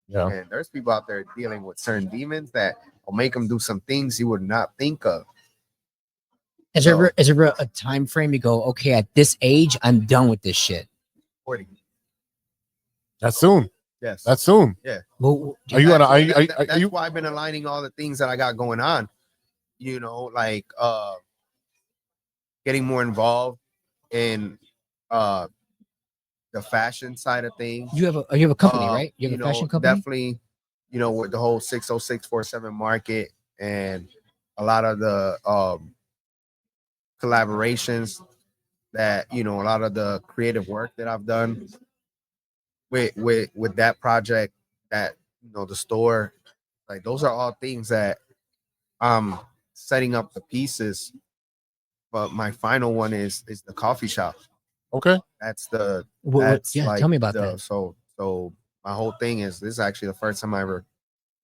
Speaker 4: Yeah.
Speaker 3: And there's people out there dealing with certain demons that will make them do some things you would not think of.
Speaker 2: Is there a time frame you go, okay, at this age, I'm done with this shit?
Speaker 3: 40.
Speaker 4: That's soon.
Speaker 3: Yes.
Speaker 4: That's soon.
Speaker 3: Yeah.
Speaker 2: Well,
Speaker 3: that's why I've been aligning all the things that I got going on. You know, like getting more involved in the fashion side of things.
Speaker 2: You have a company, right? You have a fashion company?
Speaker 3: Definitely, with the whole 60647 market and a lot of the collaborations that, a lot of the creative work that I've done with that project, that, the store, like those are all things that I'm setting up the pieces. But my final one is the coffee shop.
Speaker 4: Okay.
Speaker 3: That's
Speaker 2: tell me about that.
Speaker 3: So my whole thing is, this is actually the first time I ever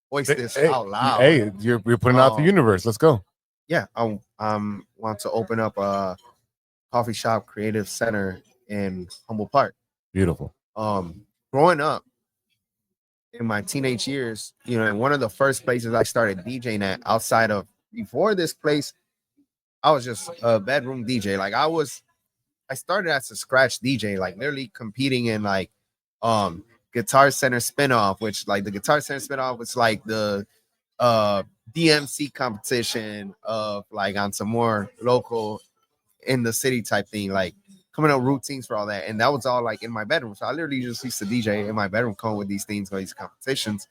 Speaker 3: voiced this out loud.
Speaker 4: Hey, you're putting out the universe. Let's go.
Speaker 3: Yeah, I want to open up a coffee shop creative center in Humboldt Park.
Speaker 4: Beautiful.
Speaker 3: Growing up in my teenage years, and one of the first places I started DJing at outside of before this place, I was just a bedroom DJ. Like I started as a scratch DJ, like literally competing in like Guitar Center spinoff, which like the Guitar Center spinoff was like the DMC competition of like on some more local in the city type thing, like coming up routines for all that. And that was all like in my bedroom. So I literally just used to DJ in my bedroom, coming with these things, these competitions.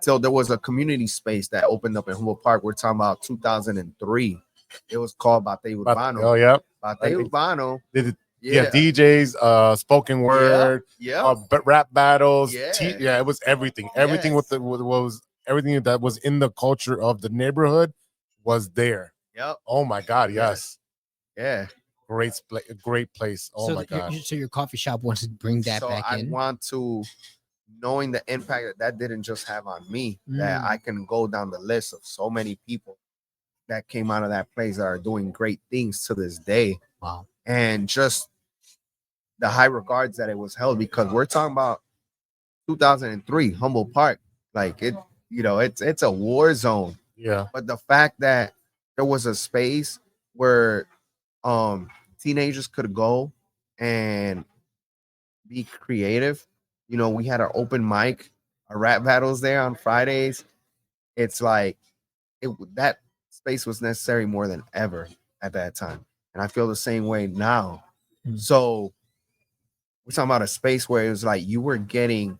Speaker 3: So there was a community space that opened up in Humboldt Park. We're talking about 2003. It was called Bate Urbano.
Speaker 4: Oh, yeah.
Speaker 3: Bate Urbano.
Speaker 4: Yeah, DJs, spoken word, rap battles.
Speaker 3: Yeah.
Speaker 4: It was everything. Everything was everything that was in the culture of the neighborhood was there.
Speaker 3: Yep.
Speaker 4: Oh my God, yes.
Speaker 3: Yeah.
Speaker 4: Great place. Oh my God.
Speaker 2: So your coffee shop wants to bring that back in?
Speaker 3: I want to, knowing the impact that didn't just have on me, that I can go down the list of so many people that came out of that place that are doing great things to this day.
Speaker 2: Wow.
Speaker 3: And just the high regards that it was held, because we're talking about 2003 Humboldt Park, like it's a war zone.
Speaker 4: Yeah.
Speaker 3: But the fact that there was a space where teenagers could go and be creative. We had our open mic, our rap battles there on Fridays. It's like that space was necessary more than ever at that time. And I feel the same way now. So we're talking about a space where it was like you were getting,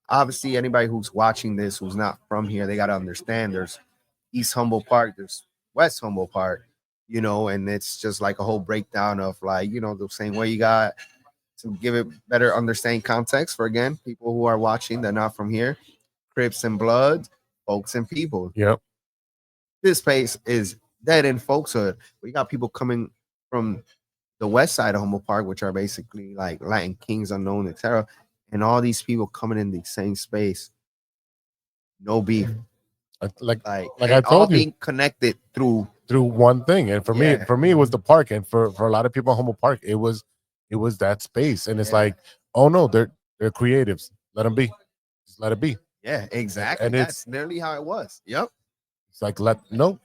Speaker 3: obviously anybody who's watching this who's not from here, they got to understand there's East Humboldt Park, there's West Humboldt Park, and it's just like a whole breakdown of like, the same way you got to give it better understanding context for, again, people who are watching, they're not from here, Crips and Bloods, folks and people.
Speaker 4: Yep.
Speaker 3: This space is dead in folkshood. We got people coming from the west side of Humboldt Park, which are basically like Latin Kings, Unknown, etc. And all these people coming in the same space. No beef.
Speaker 4: Like I
Speaker 3: all
Speaker 4: told you,
Speaker 3: being connected through
Speaker 4: one thing. And for me, it was the park. And for a lot of people in Humboldt Park, it was that space. And it's like, oh no, they're creatives. Let them be. Just let it be.
Speaker 3: Yeah, exactly. And that's nearly how it was. Yep.
Speaker 4: It's like,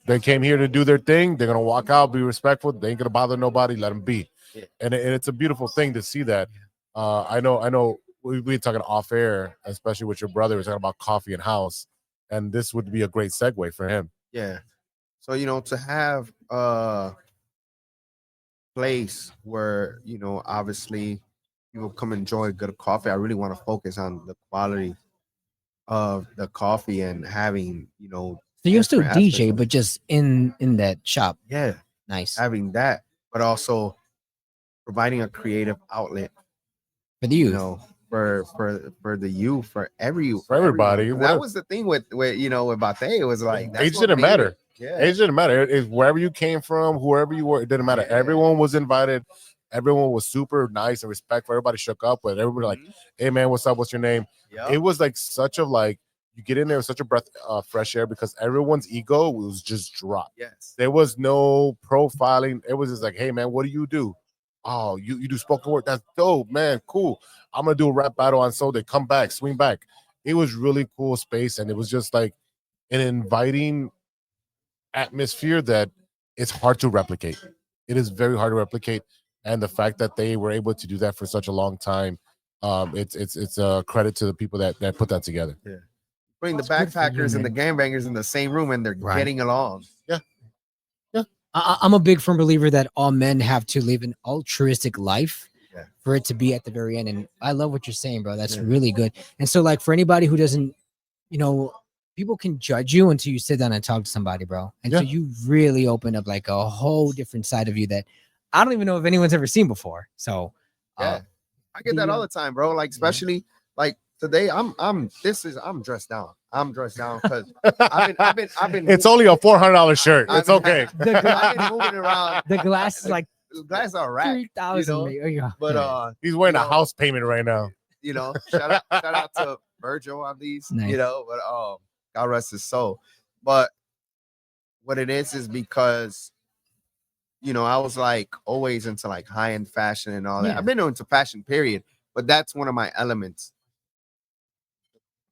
Speaker 4: they came here to do their thing. They're gonna walk out, be respectful. They ain't gonna bother nobody. Let them be. Yeah. And it's a beautiful thing to see that. I know. We were talking off air, especially with your brother. We're talking about coffee and house, and this would be a great segue for him.
Speaker 3: Yeah. So to have a place where obviously people come enjoy good coffee. I really want to focus on the quality of the coffee and having
Speaker 2: So you're still DJ, but just in that shop.
Speaker 3: Yeah.
Speaker 2: Nice.
Speaker 3: Having that, but also providing a creative outlet
Speaker 2: for the youth.
Speaker 3: For the youth, for
Speaker 4: everybody.
Speaker 3: That was the thing with with Bate. It was like
Speaker 4: age didn't matter. Yeah. Age didn't matter. It's wherever you came from, whoever you were, it didn't matter. Yeah. Everyone was invited. everyone was super nice and respectful. Everybody shook up with everybody, like, hey man, what's up? What's your name? It was like such a like you get in there with such a breath of fresh air because everyone's ego was just dropped.
Speaker 3: Yes.
Speaker 4: There was no profiling. It was just like, hey man, what do you do? Oh, you do spoken word. That's dope, man. Cool. I'm gonna do a rap battle on Sunday. Come back, swing back. It was really cool space, and it was just like an inviting atmosphere that it's hard to replicate. It is very hard to replicate, and the fact that they were able to do that for such a long time, it's a credit to the people that put that together.
Speaker 3: Yeah, putting the backpackers and the gangbangers in the same room and they're getting along.
Speaker 4: Yeah.
Speaker 2: I'm a big firm believer that all men have to live an altruistic life for it to be at the very end. And I love what you're saying, bro. That's really good. And so, like, for anybody who doesn't, you know, people can judge you until you sit down and talk to somebody, bro. And so you really open up like a whole different side of you that I don't even know if anyone's ever seen before. So
Speaker 3: I get that all the time, bro. Like, especially like today, I'm dressed down. I'm dressed down because I've been.
Speaker 4: It's only a $400 shirt. It's okay.
Speaker 3: I've been moving around.
Speaker 2: The glass is like
Speaker 3: the glass are rack.
Speaker 2: 3,000. You know?
Speaker 3: But
Speaker 4: he's wearing a house payment right now.
Speaker 3: You know, shout out to Virgil on these. Nice. You know, but God rest his soul. But what it is because, you know, I was like always into like high-end fashion and all that. I've been into fashion, period. But that's one of my elements.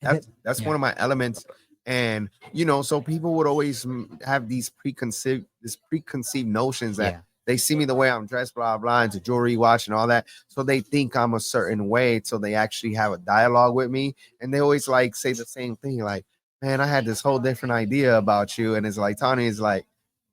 Speaker 3: That's one of my elements. And, you know, so people would always have these preconceived notions that they see me the way I'm dressed, blah, blah, into jewelry, watch, and all that. So they think I'm a certain way. So they actually have a dialogue with me. And they always like say the same thing, like, man, I had this whole different idea about you. And it's like, Tony is like,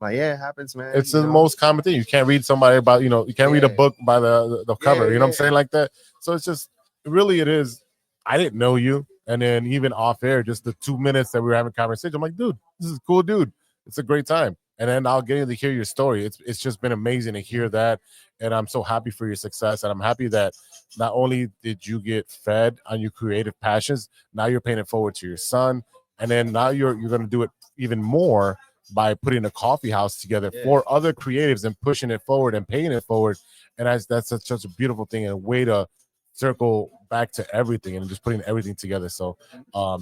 Speaker 3: yeah, it happens, man.
Speaker 4: It's the most common thing. You can't read somebody about, you know, you can't read a book by the cover. You know what I'm saying? Like that. So it's just, really, it is. I didn't know you. And then even off air, just the 2 minutes that we were having conversation, I'm like, dude, this is a cool dude. It's a great time. And then I'll get to hear your story. It's just been amazing to hear that. And I'm so happy for your success. And I'm happy that not only did you get fed on your creative passions, now you're paying it forward to your son. And then now you're going to do it even more by putting a coffee house together for other creatives and pushing it forward and paying it forward. And that's such a beautiful thing and a way to circle back to everything and just putting everything together. So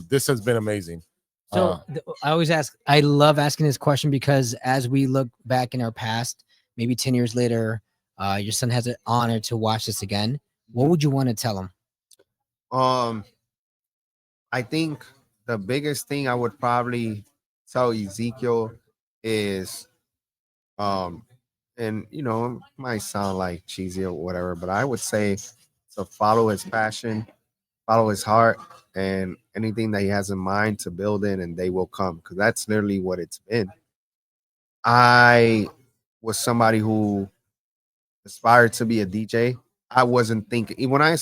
Speaker 4: this has been amazing.
Speaker 2: So I always ask, I love asking this question because as we look back in our past, maybe 10 years later, your son has an honor to watch this again. What would you want to tell him?
Speaker 3: I think the biggest thing I would probably tell Ezekiel is, and you know, it might sound like cheesy or whatever, but I would say to follow his passion, follow his heart, and anything that he has in mind to build in, and they will come, because that's literally what it's been. I was somebody who aspired to be a DJ. I wasn't thinking when I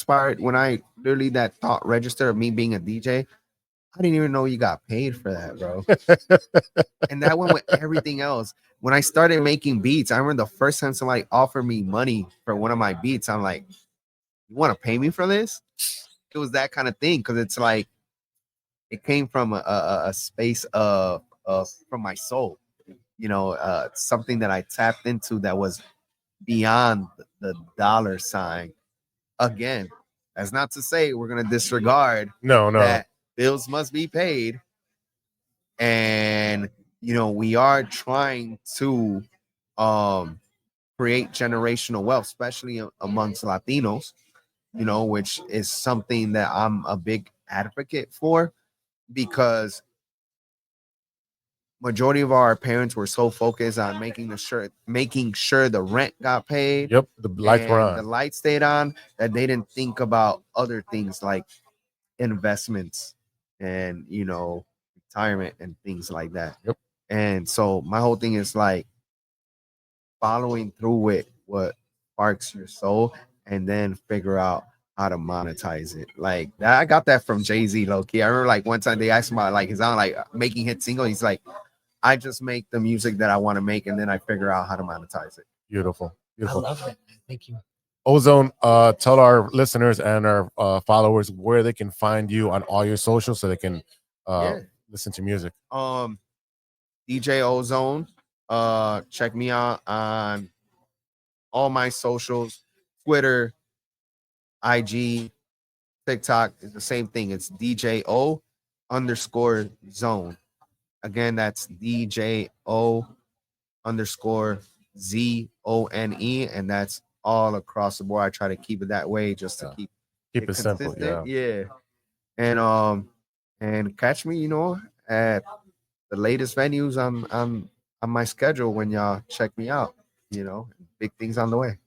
Speaker 3: literally that thought registered of me being a DJ, I didn't even know you got paid for that, bro. And that went with everything else. When I started making beats, I remember the first time somebody offered me money for one of my beats, I'm like, you want to pay me for this? It was that kind of thing, because it's like it came from a space of from my soul, you know, something that I tapped into that was beyond the dollar sign. Again, that's not to say we're gonna disregard that bills must be paid, and you know, we are trying to create generational wealth, especially amongst Latinos, you know, which is something that I'm a big advocate for, because majority of our parents were so focused on making sure the rent got paid.
Speaker 4: Yep, the lights were on.
Speaker 3: The lights stayed on, that they didn't think about other things like investments and, you know, retirement and things like that.
Speaker 4: Yep. And
Speaker 3: so my whole thing is like following through with what sparks your soul, and then figure out how to monetize it. Like that, I got that from Jay-Z, low-key. I remember like one time they asked him about like his own like making hit single. He's like, I just make the music that I want to make, and then I figure out how to monetize it.
Speaker 4: Beautiful. Beautiful.
Speaker 2: I love it. Thank you.
Speaker 4: Ozone, tell our listeners and our followers where they can find you on all your socials so they can listen to music.
Speaker 3: DJ Ozone. Check me out on all my socials. Twitter, IG, TikTok is the same thing. It's DJO_zone. Again, that's DJO_ZONE, and that's all across the board. I try to keep it that way just to keep
Speaker 4: it simple.
Speaker 3: Yeah. And catch me, at the latest venues on my schedule when y'all check me out. Big things on the way.